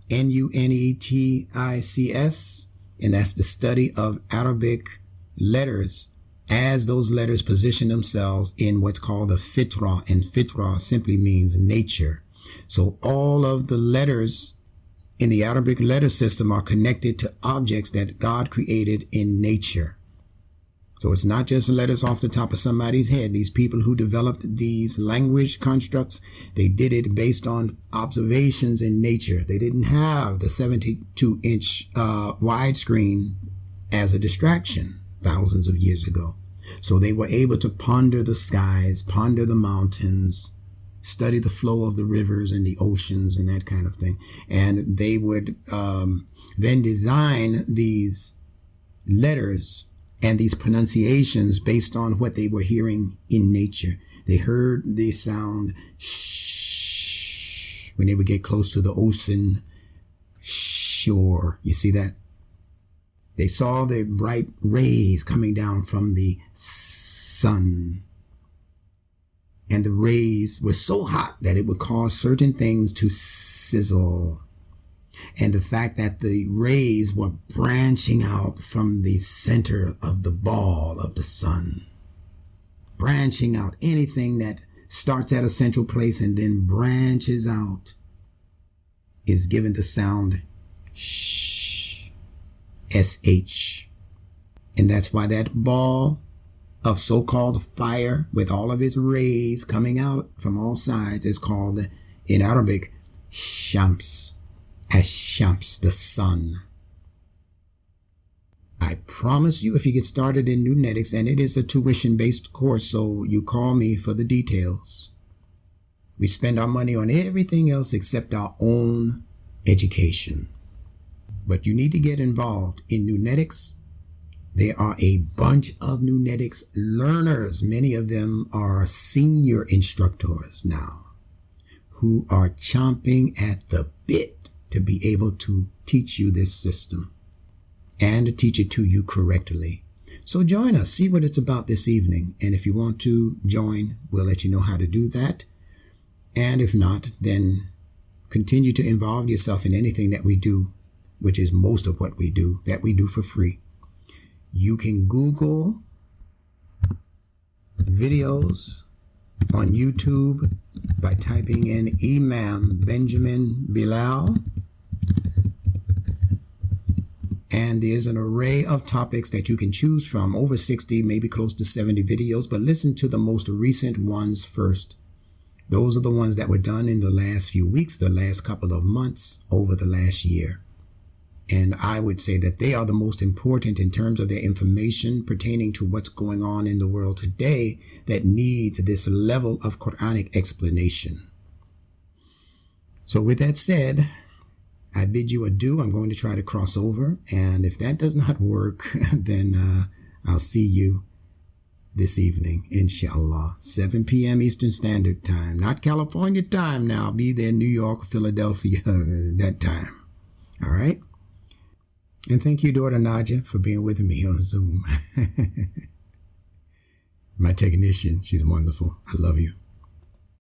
Nunetics, and that's the study of Arabic letters as those letters position themselves in what's called the fitrah, and fitrah simply means nature. So all of the letters in the Arabic letter system are connected to objects that God created in nature. So it's not just letters off the top of somebody's head. These people who developed these language constructs, they did it based on observations in nature. They didn't have the 72-inch widescreen as a distraction thousands of years ago. So they were able to ponder the skies, ponder the mountains, study the flow of the rivers and the oceans and that kind of thing. And they would then design these letters and these pronunciations based on what they were hearing in nature. They heard the sound shh when they would get close to the ocean shore. You see that? They saw the bright rays coming down from the sun. And the rays were so hot that it would cause certain things to sizzle. And the fact that the rays were branching out from the center of the ball of the sun. Branching out. Anything that starts at a central place and then branches out is given the sound sh, sh. And that's why that ball of so-called fire with all of its rays coming out from all sides is called in Arabic shams. Ash-Shams, the sun. I promise you, if you get started in Nunetics, and it is a tuition-based course, so you call me for the details. We spend our money on everything else except our own education. But you need to get involved in Nunetics. There are a bunch of Nunetics learners. Many of them are senior instructors now who are chomping at the bit to be able to teach you this system and to teach it to you correctly. So join us, see what it's about this evening. And if you want to join, we'll let you know how to do that. And if not, then continue to involve yourself in anything that we do, which is most of what we do, that we do for free. You can Google videos on YouTube by typing in Imam Benjamin Bilal. And there's an array of topics that you can choose from, over 60, maybe close to 70 videos, but listen to the most recent ones first. Those are the ones that were done in the last few weeks, the last couple of months, over the last year. And I would say that they are the most important in terms of their information pertaining to what's going on in the world today that needs this level of Quranic explanation. So with that said, I bid you adieu. I'm going to try to cross over. And if that does not work, then I'll see you this evening, inshallah. 7 p.m. Eastern Standard Time. Not California time now. I'll be there in New York, Philadelphia, that time. All right? And thank you, daughter Naja, for being with me on Zoom. My technician, she's wonderful. I love you.